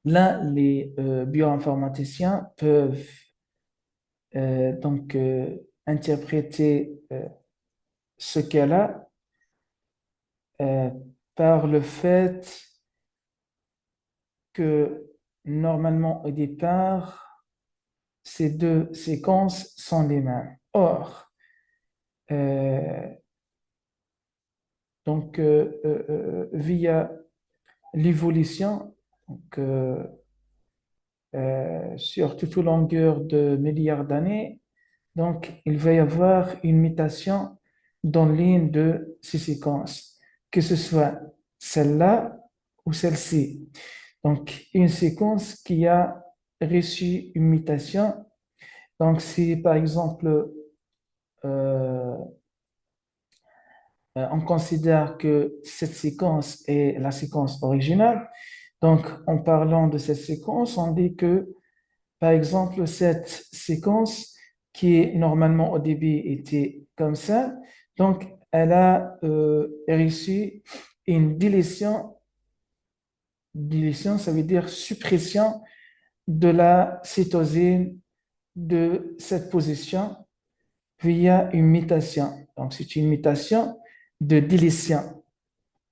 là, les bioinformaticiens peuvent interpréter ce cas-là euh, par le fait que normalement au départ, ces deux séquences sont les mêmes. Or, euh, via l'évolution, donc, sur toute longueur de milliards d'années, donc il va y avoir une mutation dans l'une de ces séquences, que ce soit celle-là ou celle-ci. Donc, une séquence qui a reçu une mutation. Donc, si par exemple, euh, on considère que cette séquence est la séquence originale, donc en parlant de cette séquence, on dit que, par exemple, cette séquence qui est normalement au début était comme ça, donc elle a reçu une délétion. Délétion, ça veut dire suppression de la cytosine de cette position via une mutation. Donc, c'est une mutation de délétion,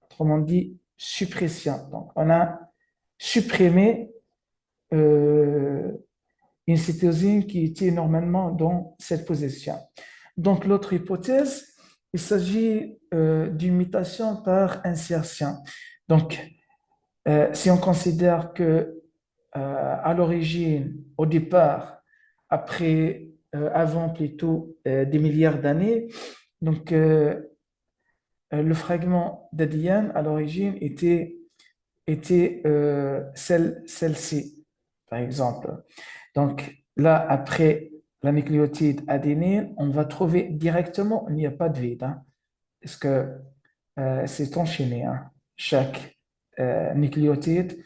autrement dit, suppression. Donc, on a supprimé euh, une cytosine qui était normalement dans cette position. Donc, l'autre hypothèse, il s'agit d'une mutation par insertion. Donc, si on considère que à l'origine, au départ, avant plutôt des milliards d'années, donc le fragment d'ADN à l'origine était celle-ci, par exemple. Donc là, après la nucléotide adénine, on va trouver directement, il n'y a pas de vide, hein, parce que c'est enchaîné, hein. Chaque nucléotide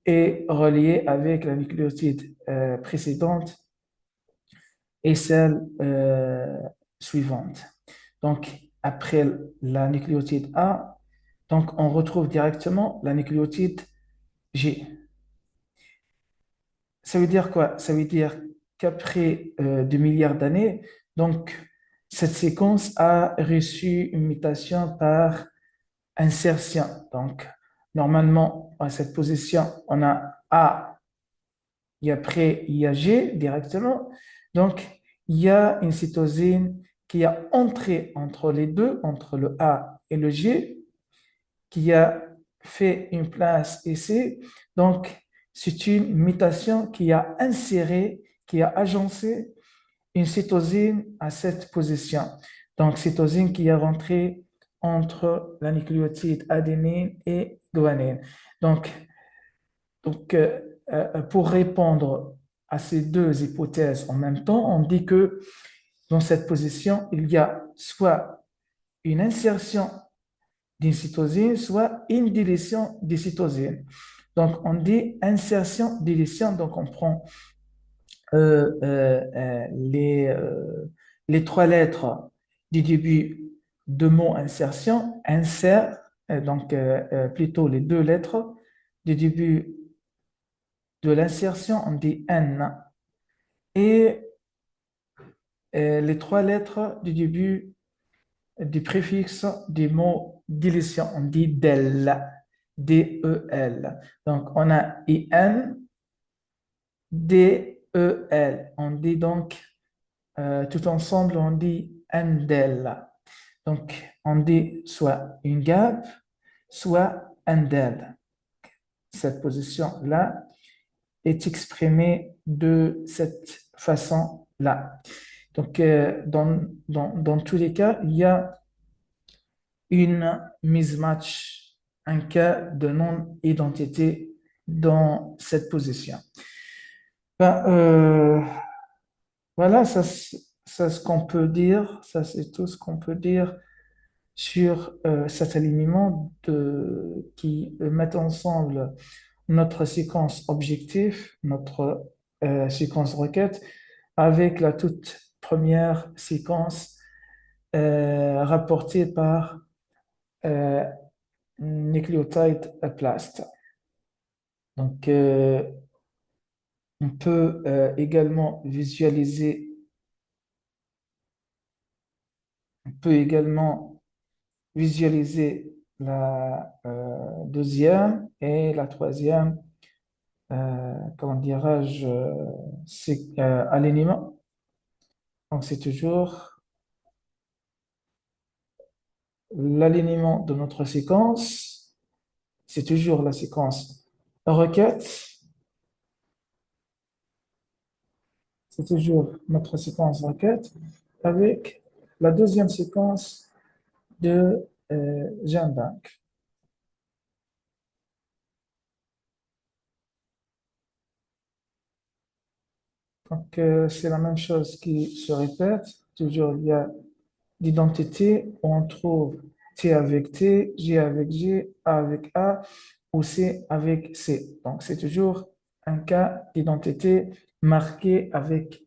est relié avec la nucléotide précédente et celle suivante. Donc, après la nucléotide A, donc on retrouve directement la nucléotide G. Ça veut dire quoi? Ça veut dire qu'après 2 milliards d'années, donc cette séquence a reçu une mutation par insertion. Donc, normalement, à cette position, on a A et après il y a G directement. Donc, il y a une cytosine qui a entré entre les deux, entre le A et le G, qui a fait une place ici. Donc, c'est une mutation qui a inséré, qui a agencé une cytosine à cette position. Donc, cytosine qui est rentrée entre la nucléotide adénine et guanine. Donc, pour répondre à ces deux hypothèses en même temps, on dit que dans cette position, il y a soit une insertion d'une cytosine, soit une délétion des cytosines. Donc, on dit insertion, délétion, donc on prend euh, euh, euh, les, euh, les trois lettres du début de mot insertion, insert, plutôt les deux lettres du début de l'insertion, on dit N, et les trois lettres du début du préfixe du mot délétion, on dit del, D-E-L. Donc, on a I-N, D-E-L. On dit donc, tout ensemble, on dit Ndel. Donc, on dit soit une gap, soit Ndel. Cette position-là est exprimée de cette façon-là. Donc, dans tous les cas, il y a une mismatch, un cas de non-identité dans cette position. Ben, voilà, ça ce qu'on peut dire, ça c'est tout ce qu'on peut dire sur cet alignement qui met ensemble notre séquence objectif, notre séquence requête, avec la toute première séquence rapportée par euh, nucléotide plast. Donc, on peut on peut également visualiser la deuxième et la troisième, comment dirais-je, alignement. Donc, c'est toujours l'alignement de notre séquence, c'est toujours la séquence requête, c'est toujours notre séquence requête avec la deuxième séquence de GenBank. Donc, c'est la même chose qui se répète. Toujours, il y a l'identité où on trouve T avec T, J avec J, A avec A ou C avec C. Donc, c'est toujours un cas d'identité marqué avec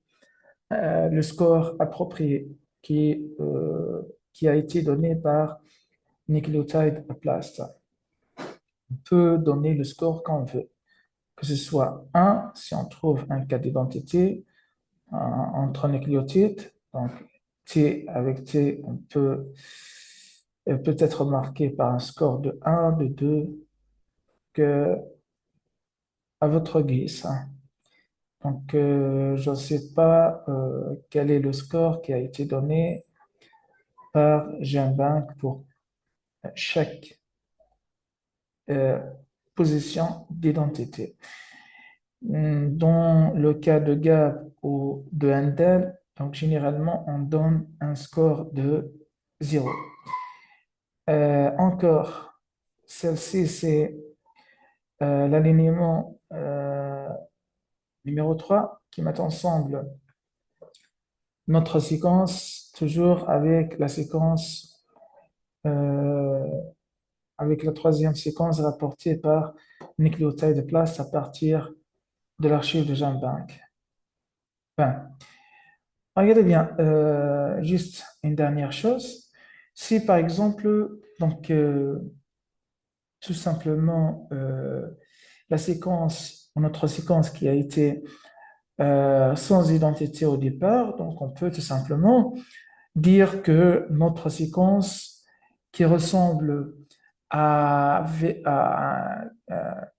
le score approprié qui a été donné par Nucleotide Atlas. On peut donner le score qu'on veut, que ce soit 1 si on trouve un cas d'identité entre nucléotides. Donc, T avec T, peut être marqué par un score de 1, de 2, que à votre guise. Donc, je ne sais pas quel est le score qui a été donné par GenBank pour chaque euh, position d'identité. Dans le cas de Gap ou de Handel, donc généralement, on donne un score de 0. Encore, celle-ci, c'est l'alignement numéro 3 qui met ensemble notre séquence, toujours avec la séquence, euh, avec la troisième séquence rapportée par nucléotide place à partir de l'archive de GenBank. Ben, regardez bien, juste une dernière chose. Si par exemple, donc, tout simplement, la séquence, notre séquence qui a été sans identité au départ, donc on peut tout simplement dire que notre séquence qui ressemble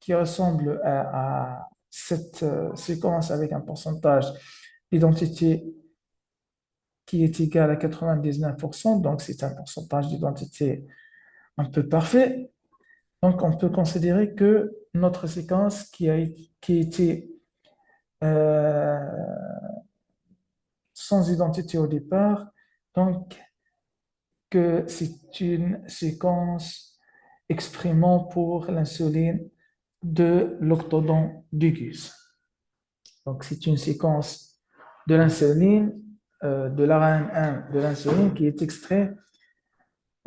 qui ressemble à cette séquence avec un pourcentage d'identité qui est égal à 99%, donc c'est un pourcentage d'identité un peu parfait. Donc on peut considérer que notre séquence qui était euh, sans identité au départ, donc que c'est une séquence exprimant pour l'insuline de l'octodon d'Ugus. Donc c'est une séquence de l'insuline, de l'ARN1 de l'insuline qui est extrait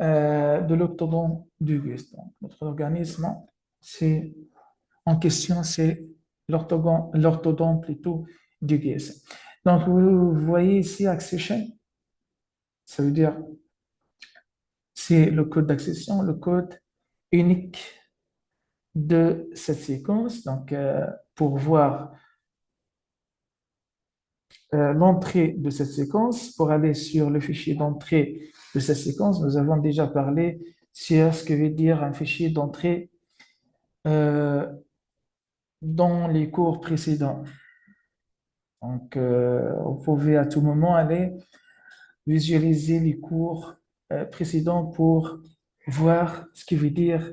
de l'octodon d'Ugus. Donc notre organisme, c'est en question, c'est l'orthodon plutôt d'Ugus. Donc vous voyez ici accession, ça veut dire c'est le code d'accession, le code unique de cette séquence. Donc, pour voir l'entrée de cette séquence, pour aller sur le fichier d'entrée de cette séquence, nous avons déjà parlé sur ce que veut dire un fichier d'entrée euh, dans les cours précédents. Donc, vous pouvez à tout moment aller visualiser les cours précédents pour voir ce qui veut dire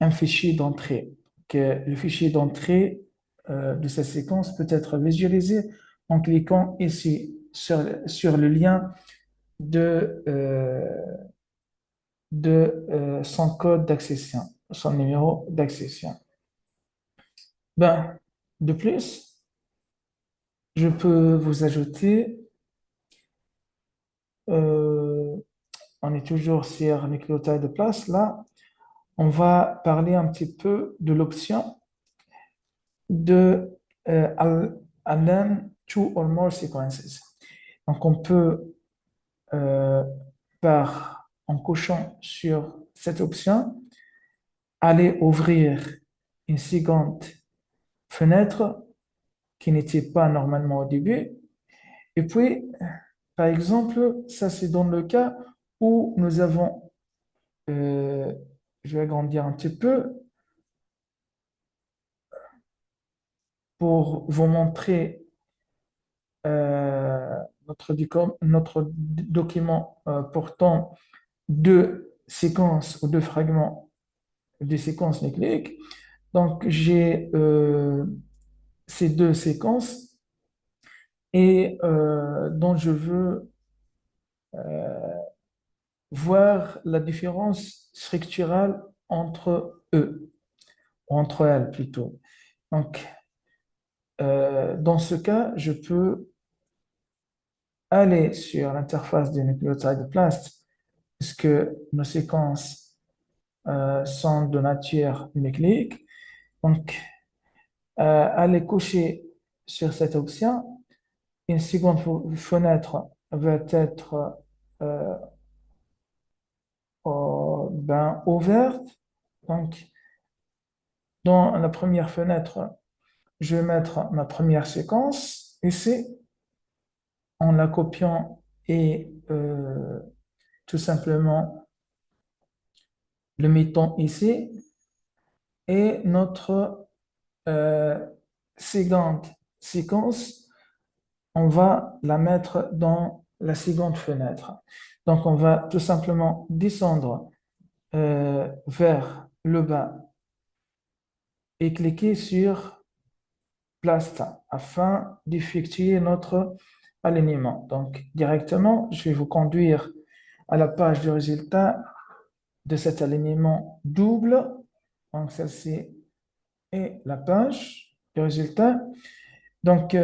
un fichier d'entrée. Le fichier d'entrée de cette séquence peut être visualisé en cliquant ici sur le lien de son code d'accession, son numéro d'accession. Ben, de plus, je peux vous ajouter, euh, on est toujours sur nucléotide de place, là, on va parler un petit peu de l'option de Align two or more sequences. Donc, on peut, euh, en cochant sur cette option, aller ouvrir une seconde fenêtre qui n'était pas normalement au début. Et puis, par exemple, ça c'est dans le cas où nous avons, euh, je vais agrandir un petit peu pour vous montrer notre document portant deux séquences ou deux fragments de séquences nucléiques. Donc, j'ai ces deux séquences et dont je veux voir la différence structurale entre eux, ou entre elles plutôt. Donc, dans ce cas, je peux aller sur l'interface des nucléotides Plast, puisque nos séquences sont de nature nucléique. Donc, aller cocher sur cette option. Une seconde fenêtre va être euh, ouverte. Donc, dans la première fenêtre, je vais mettre ma première séquence ici en la copiant et tout simplement le mettant ici. Et notre euh, seconde séquence, on va la mettre dans la seconde fenêtre. Donc, on va tout simplement descendre vers le bas et cliquer sur Plast afin d'effectuer notre alignement. Donc, directement, je vais vous conduire à la page de résultat de cet alignement double. Donc, celle-ci est la page de résultat. Donc,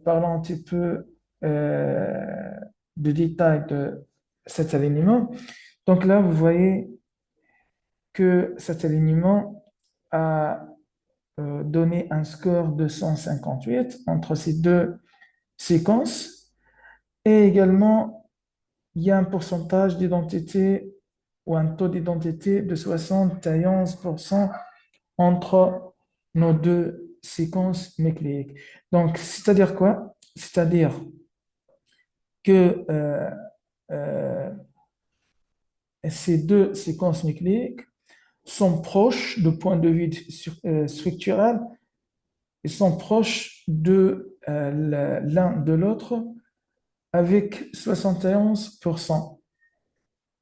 parlons un petit peu de détails de cet alignement. Donc là, vous voyez que cet alignement a donné un score de 158 entre ces deux séquences. Et également, il y a un pourcentage d'identité ou un taux d'identité de 71% entre nos deux séquences nucléiques. Donc, c'est-à-dire quoi? C'est-à-dire que euh, ces deux séquences nucléiques sont proches de point de vue structurel, ils sont proches de l'un de l'autre avec 71%.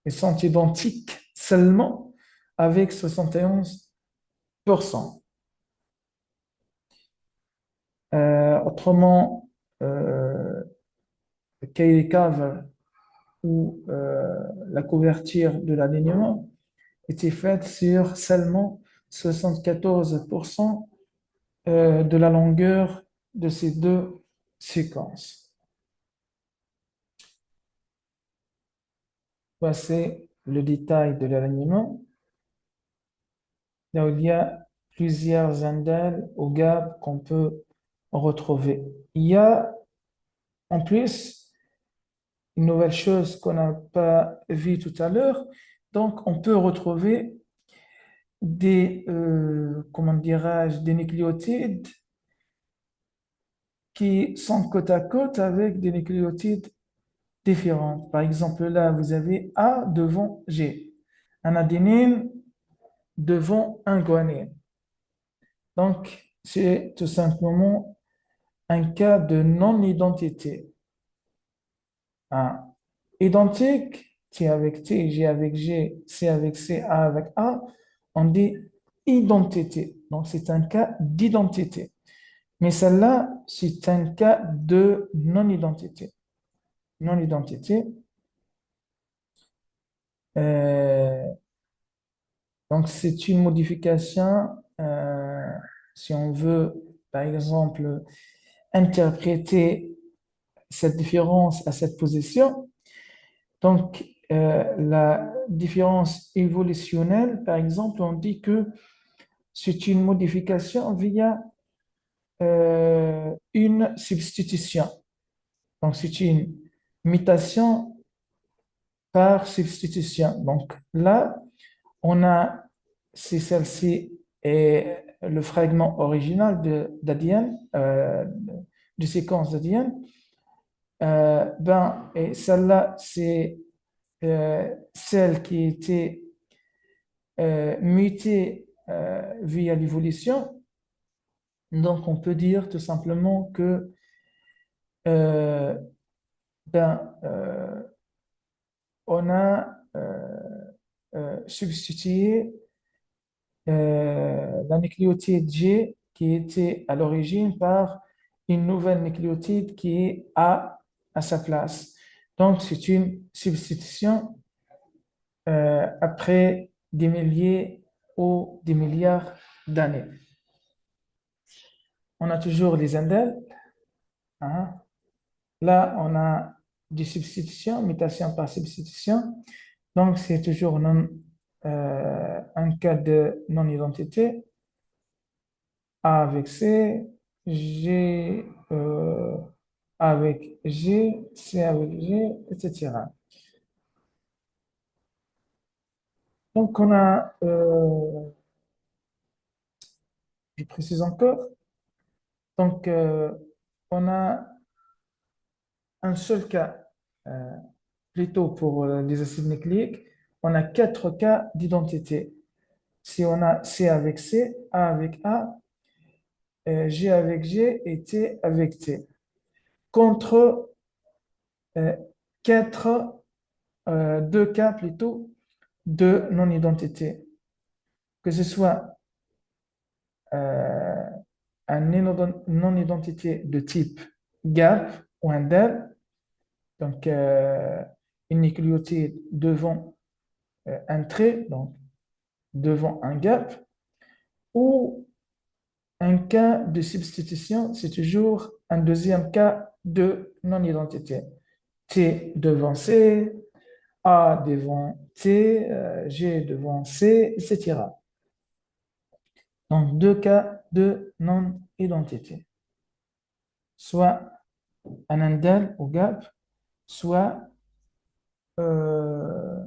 Ils sont identiques seulement avec 71%. Autrement, Kay Carver ou la couverture de l'alignement était faite sur seulement 74% de la longueur de ces deux séquences. Voici le détail de l'alignement. Là où il y a plusieurs indels ou gaps qu'on peut retrouver. Il y a en plus une nouvelle chose qu'on n'a pas vue tout à l'heure. Donc, on peut retrouver des, comment dirais-je, des nucléotides qui sont côte à côte avec des nucléotides différents. Par exemple, là, vous avez A devant G, un adénine devant un guanine. Donc, c'est tout simplement un cas de non-identité. Un identique, T avec T, G avec G, C avec C, A avec A, on dit identité. Donc, c'est un cas d'identité. Mais celle-là, c'est un cas de non-identité. Non-identité. Euh, donc, c'est une modification, si on veut, par exemple, interpréter cette différence à cette position. Donc, la différence évolutionnelle, par exemple, on dit que c'est une modification via une substitution. Donc, c'est une mutation par substitution. Donc, là, on a, si celle-ci est le fragment original d'ADN, de séquence d'ADN, et celle-là, c'est celle qui était mutée via l'évolution. Donc, on peut dire tout simplement que euh, ben, euh, on a substitué la nucléotide G qui était à l'origine par une nouvelle nucléotide qui est A à sa place. Donc, c'est une substitution après des milliers ou des milliards d'années. On a toujours les indels, hein. Là, on a des substitutions, mutation par substitution. Donc, c'est toujours un cas de non-identité. A avec C, G avec G, C avec G, etc. Donc, je précise encore, donc, on a un seul cas, plutôt pour les acides nucléiques, on a quatre cas d'identité. Si on a C avec C, A avec A, G avec G et T avec T. Contre euh, quatre, deux cas plutôt de non-identité. Que ce soit euh, un non-identité de type gap ou un del, donc une nucléotide devant un trait, donc devant un gap, ou un cas de substitution, c'est toujours un deuxième cas de non-identité. T devant C, A devant T, G devant C, etc. Donc, deux cas de non-identité. Soit un indel ou gap, soit euh,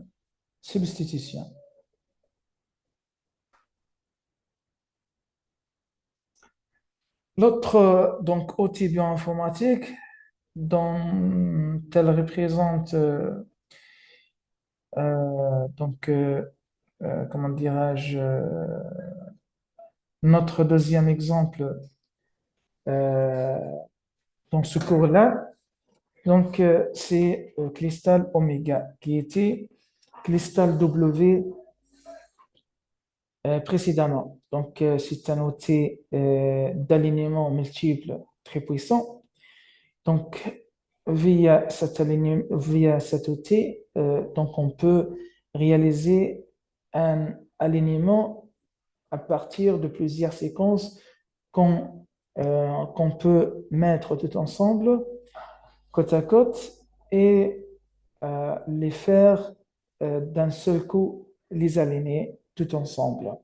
substitution. L'autre, donc, outil bioinformatique, dont elle représente, comment dirais-je, notre deuxième exemple euh, dans ce cours-là, donc, c'est Cristal Oméga, qui était Cristal W précédemment. Donc, c'est un outil d'alignement multiple très puissant. Donc, via cet outil, donc on peut réaliser un alignement à partir de plusieurs séquences qu'on peut mettre tout ensemble, côte à côte, et les faire d'un seul coup, les aligner tout ensemble.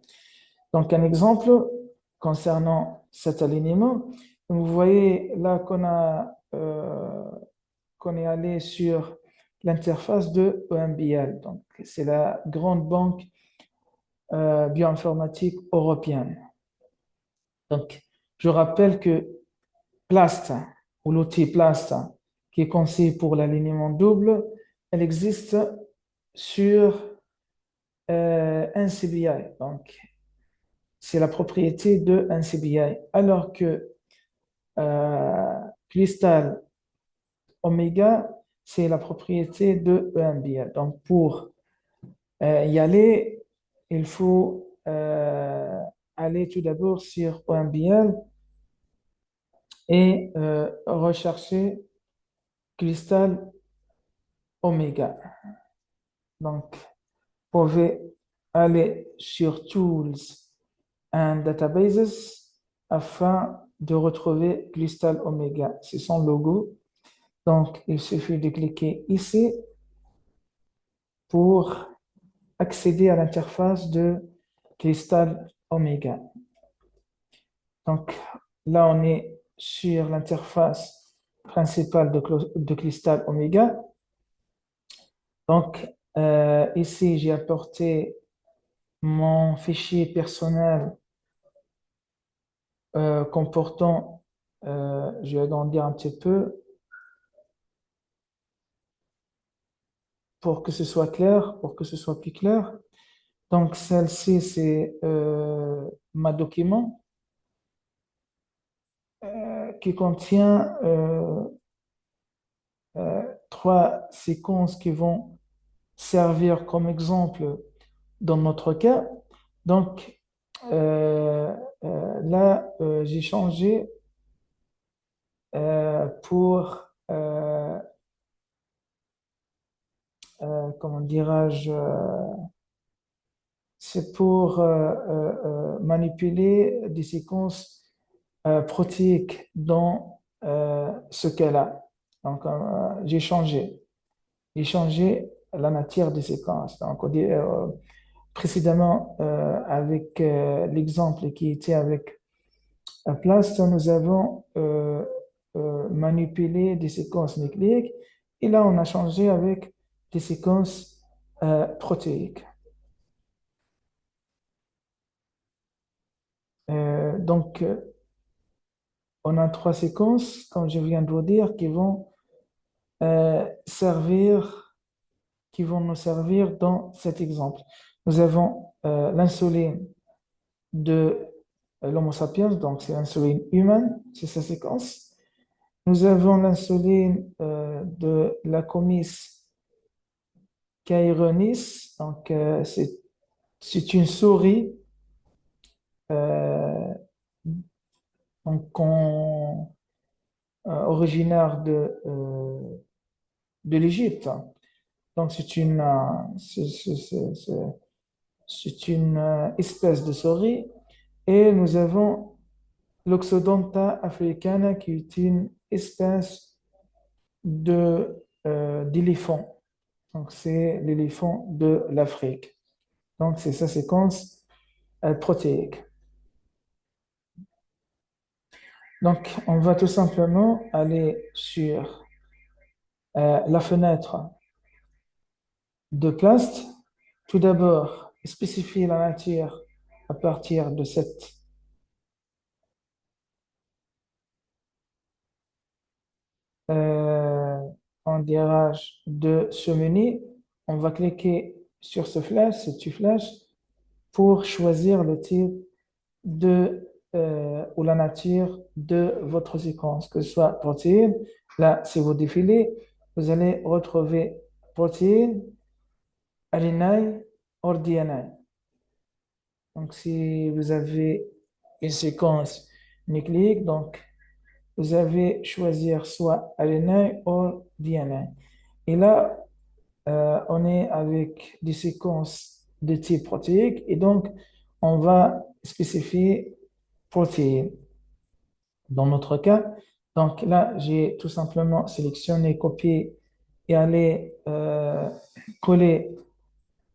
Donc, un exemple concernant cet alignement, vous voyez là qu'on est allé sur l'interface de EMBL. Donc, c'est la grande banque bioinformatique européenne. Donc, je rappelle que Plast, ou l'outil Plast, qui est conçu pour l'alignement double, elle existe sur un CBI. Donc, c'est la propriété de un CBI. Alors que euh, Crystal Omega, c'est la propriété de EMBL. Donc, pour y aller, il faut aller tout d'abord sur EMBL et rechercher Crystal Omega. Donc, vous pouvez aller sur Tools and Databases afin de retrouver Crystal Omega. C'est son logo. Donc, il suffit de cliquer ici pour accéder à l'interface de Crystal Omega. Donc, là, on est sur l'interface principale de Crystal Omega. Donc, ici, j'ai apporté mon fichier personnel comportant, je vais agrandir un petit peu pour que ce soit clair, pour que ce soit plus clair. Donc, celle-ci, c'est ma document qui contient trois séquences qui vont servir comme exemple dans notre cas. Donc, là, j'ai changé pour, comment dirais-je, c'est pour manipuler des séquences protéiques dans ce cas-là. Donc, j'ai changé. J'ai changé la matière des séquences. Donc, précédemment, avec l'exemple qui était avec la place, nous avons manipulé des séquences nucléiques et là, on a changé avec des séquences protéiques. Donc, on a trois séquences, comme je viens de vous dire, qui vont servir, qui vont nous servir dans cet exemple. Nous avons l'insuline de l'Homo sapiens, donc c'est l'insuline humaine, c'est sa séquence. Nous avons l'insuline de la comice Chironis, donc c'est une souris euh, donc originaire de l'Égypte. Donc c'est une espèce de souris. Et nous avons l'Oxodonta africana qui est une espèce d'éléphant. Donc c'est l'éléphant de l'Afrique. Donc c'est sa séquence protéique. Donc on va tout simplement aller sur la fenêtre de Plast. Tout d'abord, spécifier la matière à partir de cette euh, en dirage de ce menu. On va cliquer sur ce flash, ce petit flash, pour choisir le type ou la nature de votre séquence, que ce soit protéine. Là, si vous défilez, vous allez retrouver protéine, RNA ou DNA. Donc, si vous avez une séquence nucléique, donc vous avez choisir soit RNA ou DNA. Et là, on est avec des séquences de type protéique et donc on va spécifier protéine dans notre cas. Donc là, j'ai tout simplement sélectionné, copié et aller coller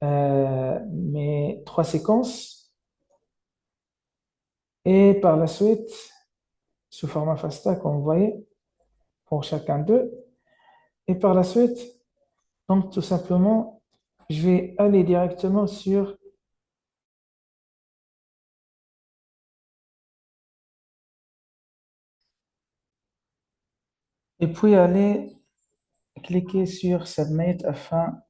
mes trois séquences et par la suite, sous format FASTA, comme vous voyez, pour chacun d'eux. Et par la suite, donc tout simplement, je vais aller directement sur et puis aller cliquer sur Submit afin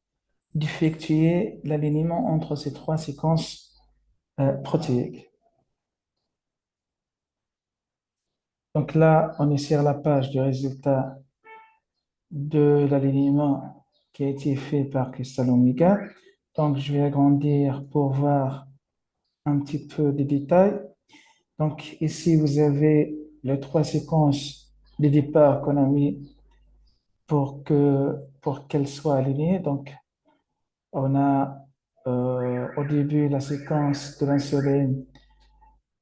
d'effectuer l'alignement entre ces trois séquences protéiques. Donc là, on est sur la page du résultat de l'alignement qui a été fait par Crystal Omega. Donc, je vais agrandir pour voir un petit peu des détails. Donc, ici, vous avez les trois séquences de départ qu'on a mis pour qu'elles soient alignées. Donc, on a au début la séquence de l'insuline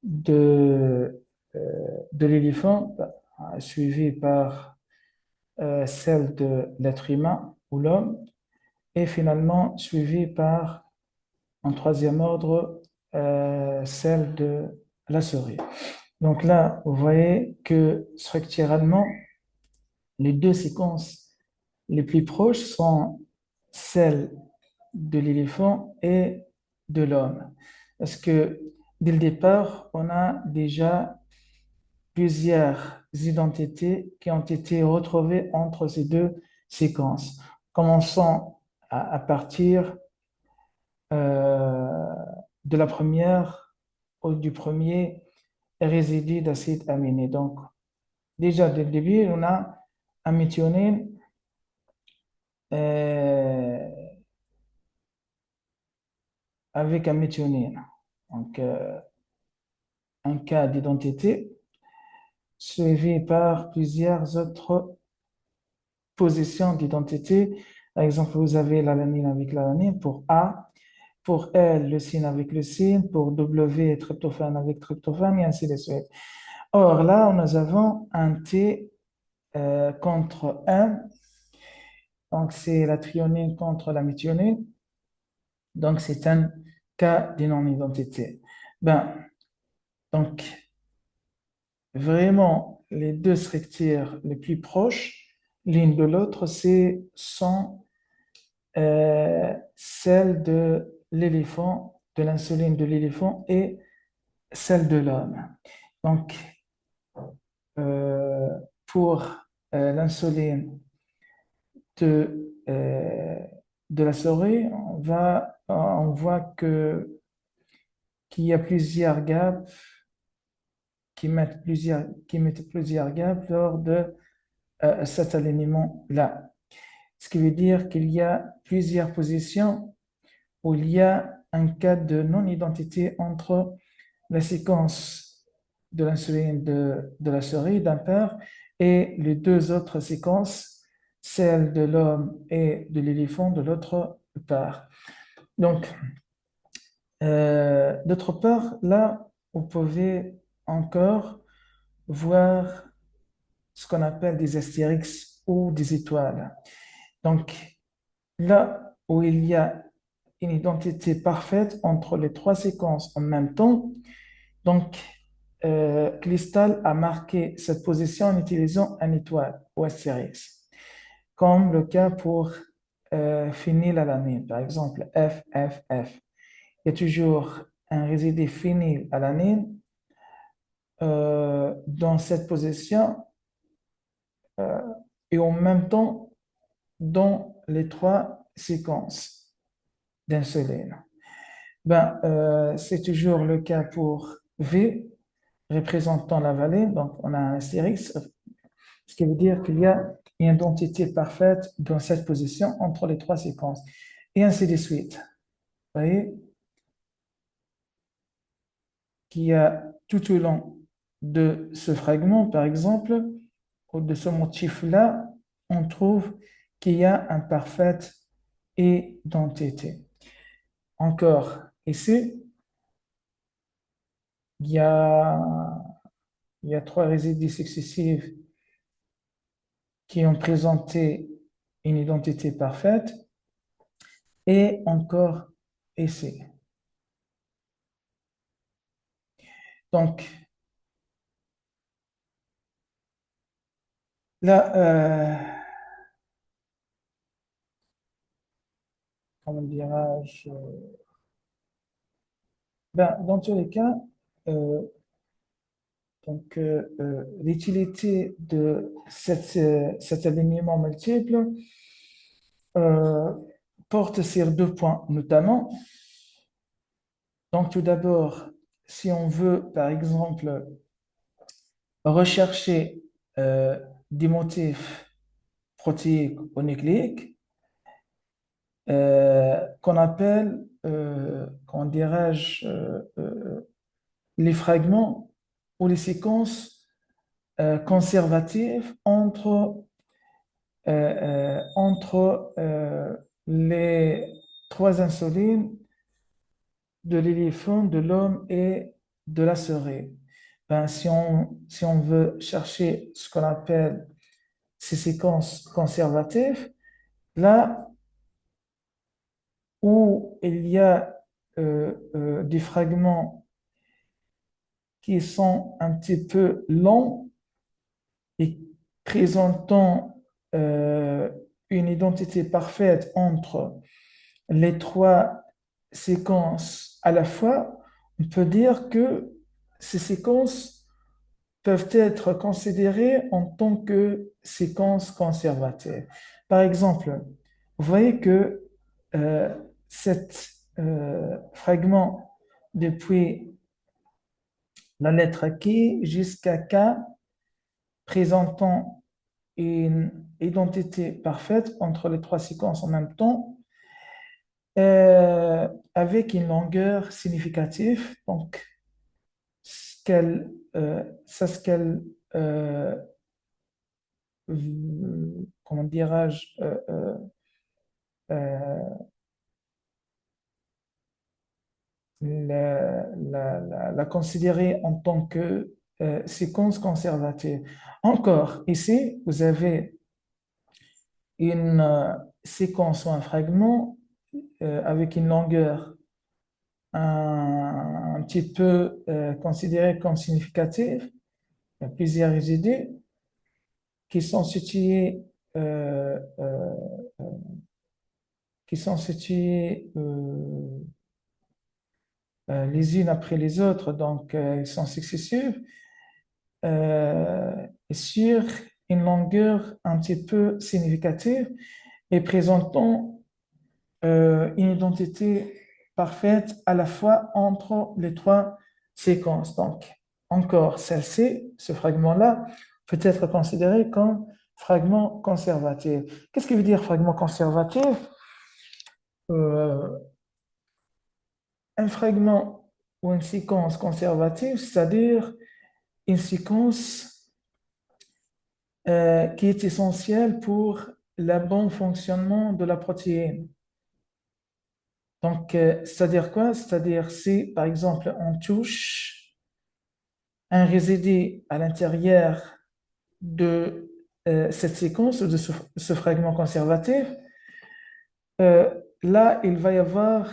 de, de l'éléphant, suivie par celle de l'être humain ou l'homme, et finalement suivie par, en troisième ordre, celle de la souris. Donc là, vous voyez que structurellement, les deux séquences les plus proches sont celles de l'éléphant et de l'homme. Parce que dès le départ, on a déjà plusieurs identités qui ont été retrouvées entre ces deux séquences. Commençons à partir euh, de la première ou du premier résidu d'acide aminé. Donc, déjà dès le début, on a un méthionine euh, avec un méthionine. Donc, un cas d'identité suivi par plusieurs autres positions d'identité. Par exemple, vous avez l'alanine avec l'alanine pour A, pour L, leucine avec leucine, pour W, tryptophane avec tryptophane, et ainsi de suite. Or, là, nous avons un T contre 1, donc c'est la thréonine contre la méthionine, donc c'est un cas de non-identité. Ben, donc, vraiment, les deux structures les plus proches l'une de l'autre, sont celles de l'éléphant, de l'insuline de l'éléphant et celle de l'homme. Donc, euh, pour l'insuline de la souris, on voit qu'il y a plusieurs gaps qui mettent plusieurs gaps lors de cet alignement-là. Ce qui veut dire qu'il y a plusieurs positions où il y a un cas de non-identité entre la séquence de l'insuline de la souris d'un part et les deux autres séquences, celle de l'homme et de l'éléphant de l'autre part. Donc, d'autre part, là, vous pouvez encore voir ce qu'on appelle des astérix ou des étoiles. Donc, là où il y a une identité parfaite entre les trois séquences en même temps, donc Clistal a marqué cette position en utilisant un étoile ou astérix, comme le cas pour phénylalanine, par exemple FFF. Il y a toujours un résidu phénylalanine dans cette position euh, et en même temps dans les trois séquences d'insuline. Ben, c'est toujours le cas pour V, représentant la vallée. Donc, on a un astérix, ce qui veut dire qu'il y a une identité parfaite dans cette position entre les trois séquences. Et ainsi de suite. Vous voyez qu'il y a tout au long de ce fragment, par exemple, ou de ce motif-là, on trouve qu'il y a un parfaite identité. Encore ici, il y a, il y a trois résidus successifs qui ont présenté une identité parfaite et encore ici. Donc, là, comment dirais-je, ben, dans tous les cas, euh, l'utilité de cet alignement multiple euh, porte sur deux points, notamment. Donc, tout d'abord, si on veut, par exemple, rechercher des motifs protéiques ou nucléiques, qu'on appelle, comment dirais-je, les fragments ou les séquences conservatives entre les trois insulines de l'éléphant, de l'homme et de la souris. Ben, si on veut chercher ce qu'on appelle ces séquences conservatives, là où il y a des fragments qui sont un petit peu longs et présentant une identité parfaite entre les trois séquences à la fois, on peut dire que ces séquences peuvent être considérées en tant que séquences conservatives. Par exemple, vous voyez que euh, cet fragment depuis la lettre K jusqu'à K présentant une identité parfaite entre les trois séquences en même temps, avec une longueur significative. Donc, c'est ce qu'elle, comment dirais-je, euh, la considérer en tant que séquence conservative. Encore, ici, vous avez une séquence ou un fragment avec une longueur un petit peu considérée comme significative. Il y a plusieurs idées qui sont situées, euh, euh, euh, qui sont situées les unes après les autres, donc elles sont successives, et sur une longueur un petit peu significative et présentant une identité parfaite à la fois entre les trois séquences. Donc, encore, celle-ci, ce fragment-là, peut être considéré comme fragment conservatif. Qu'est-ce qui veut dire fragment conservatif? Euh, un fragment ou une séquence conservative, c'est-à-dire une séquence qui est essentielle pour le bon fonctionnement de la protéine. Donc, c'est-à-dire quoi? C'est-à-dire si, par exemple, on touche un résidé à l'intérieur de cette séquence, de ce fragment conservatif, euh, là, il va y avoir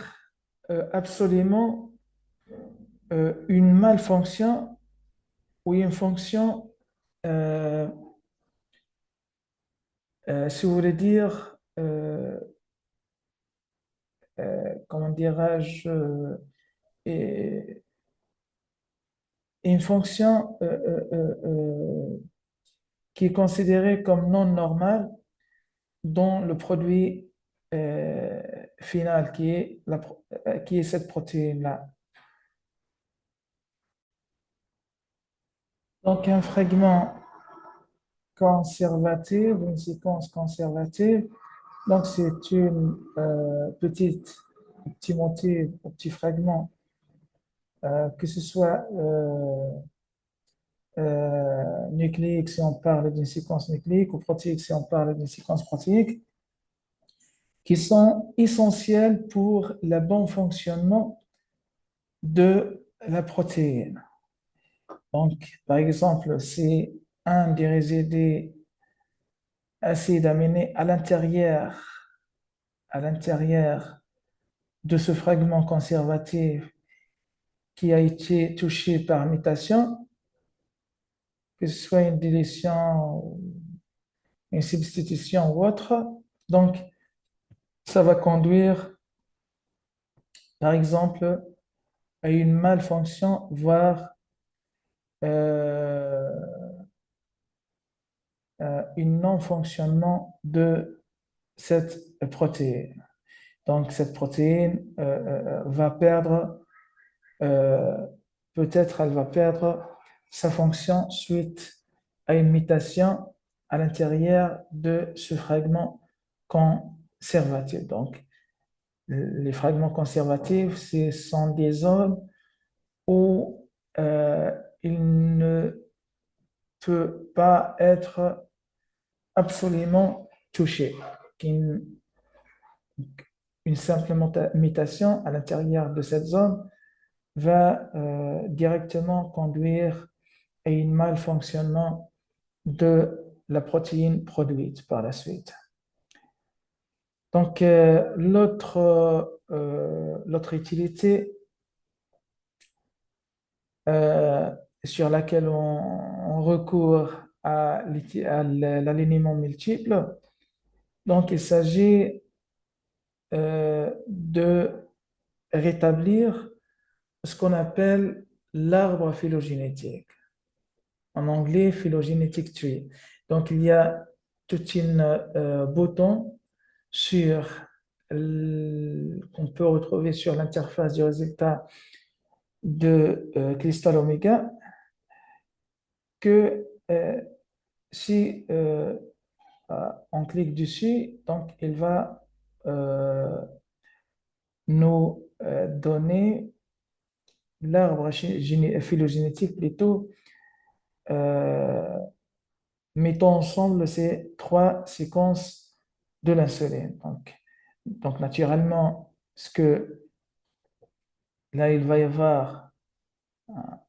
absolument une malfonction ou une fonction, euh, si vous voulez dire, comment dirais-je, et- une fonction qui est considérée comme non normale dans le produit euh, final qui est cette protéine-là. Donc, un fragment conservatif, une séquence conservative, donc c'est une petit motif, un petit fragment, que ce soit nucléique si on parle d'une séquence nucléique ou protéique si on parle d'une séquence protéique, qui sont essentielles pour le bon fonctionnement de la protéine. Donc, par exemple, si un des résidus acides aminés à l'intérieur de ce fragment conservatif qui a été touché par mutation, que ce soit une dilution, une substitution ou autre, donc ça va conduire, par exemple, à une malfonction, voire euh, une non-fonctionnement de cette protéine. Donc, cette protéine va perdre, euh, peut-être elle va perdre sa fonction suite à une mutation à l'intérieur de ce fragment conservatif. Donc, les fragments conservatifs, ce sont des zones où euh, il ne peut pas être absolument touché. Une, une simple mutation à l'intérieur de cette zone va directement conduire à un malfonctionnement de la protéine produite par la suite. Donc, l'autre utilité euh, sur laquelle on recourt à l'alignement multiple, donc il s'agit de rétablir ce qu'on appelle l'arbre phylogénétique. En anglais, phylogenetic tree. Donc, il y a tout un bouton sur qu'on peut retrouver sur l'interface du résultat de Crystal Omega que si on clique dessus, donc il va nous donner l'arbre phylogénétique plutôt, euh, mettant ensemble ces trois séquences de l'insuline. Donc naturellement, ce que là il va y avoir,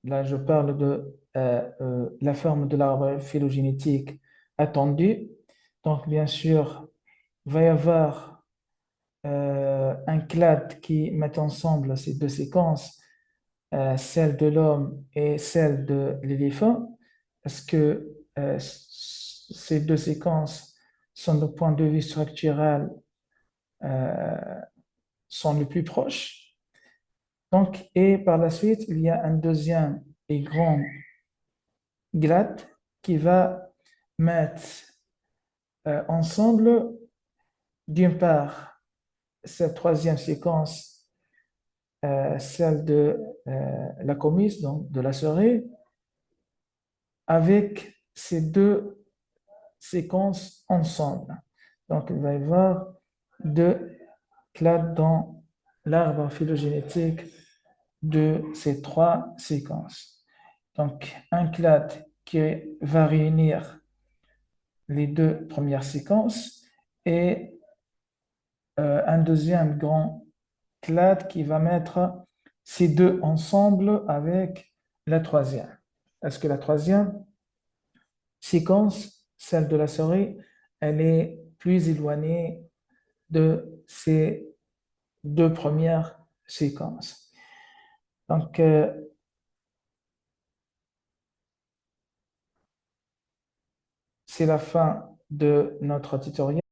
là je parle de la forme de l'arbre phylogénétique attendue. Donc bien sûr, il va y avoir un clade qui met ensemble ces deux séquences, celle de l'homme et celle de l'éléphant, parce que ces deux séquences sont, du point de vue structural, euh, sont les plus proches. Donc, et par la suite, il y a un deuxième et grand clade qui va mettre ensemble, d'une part, cette troisième séquence, celle de la comice, donc de la souris, avec ces deux séquences ensemble. Donc, il va y avoir deux clades dans l'arbre phylogénétique de ces trois séquences. Donc, un clade qui va réunir les deux premières séquences et un deuxième grand clade qui va mettre ces deux ensemble avec la troisième. Est-ce que la troisième séquence, celle de la souris, elle est plus éloignée de ces deux premières séquences? Donc, c'est la fin de notre tutoriel.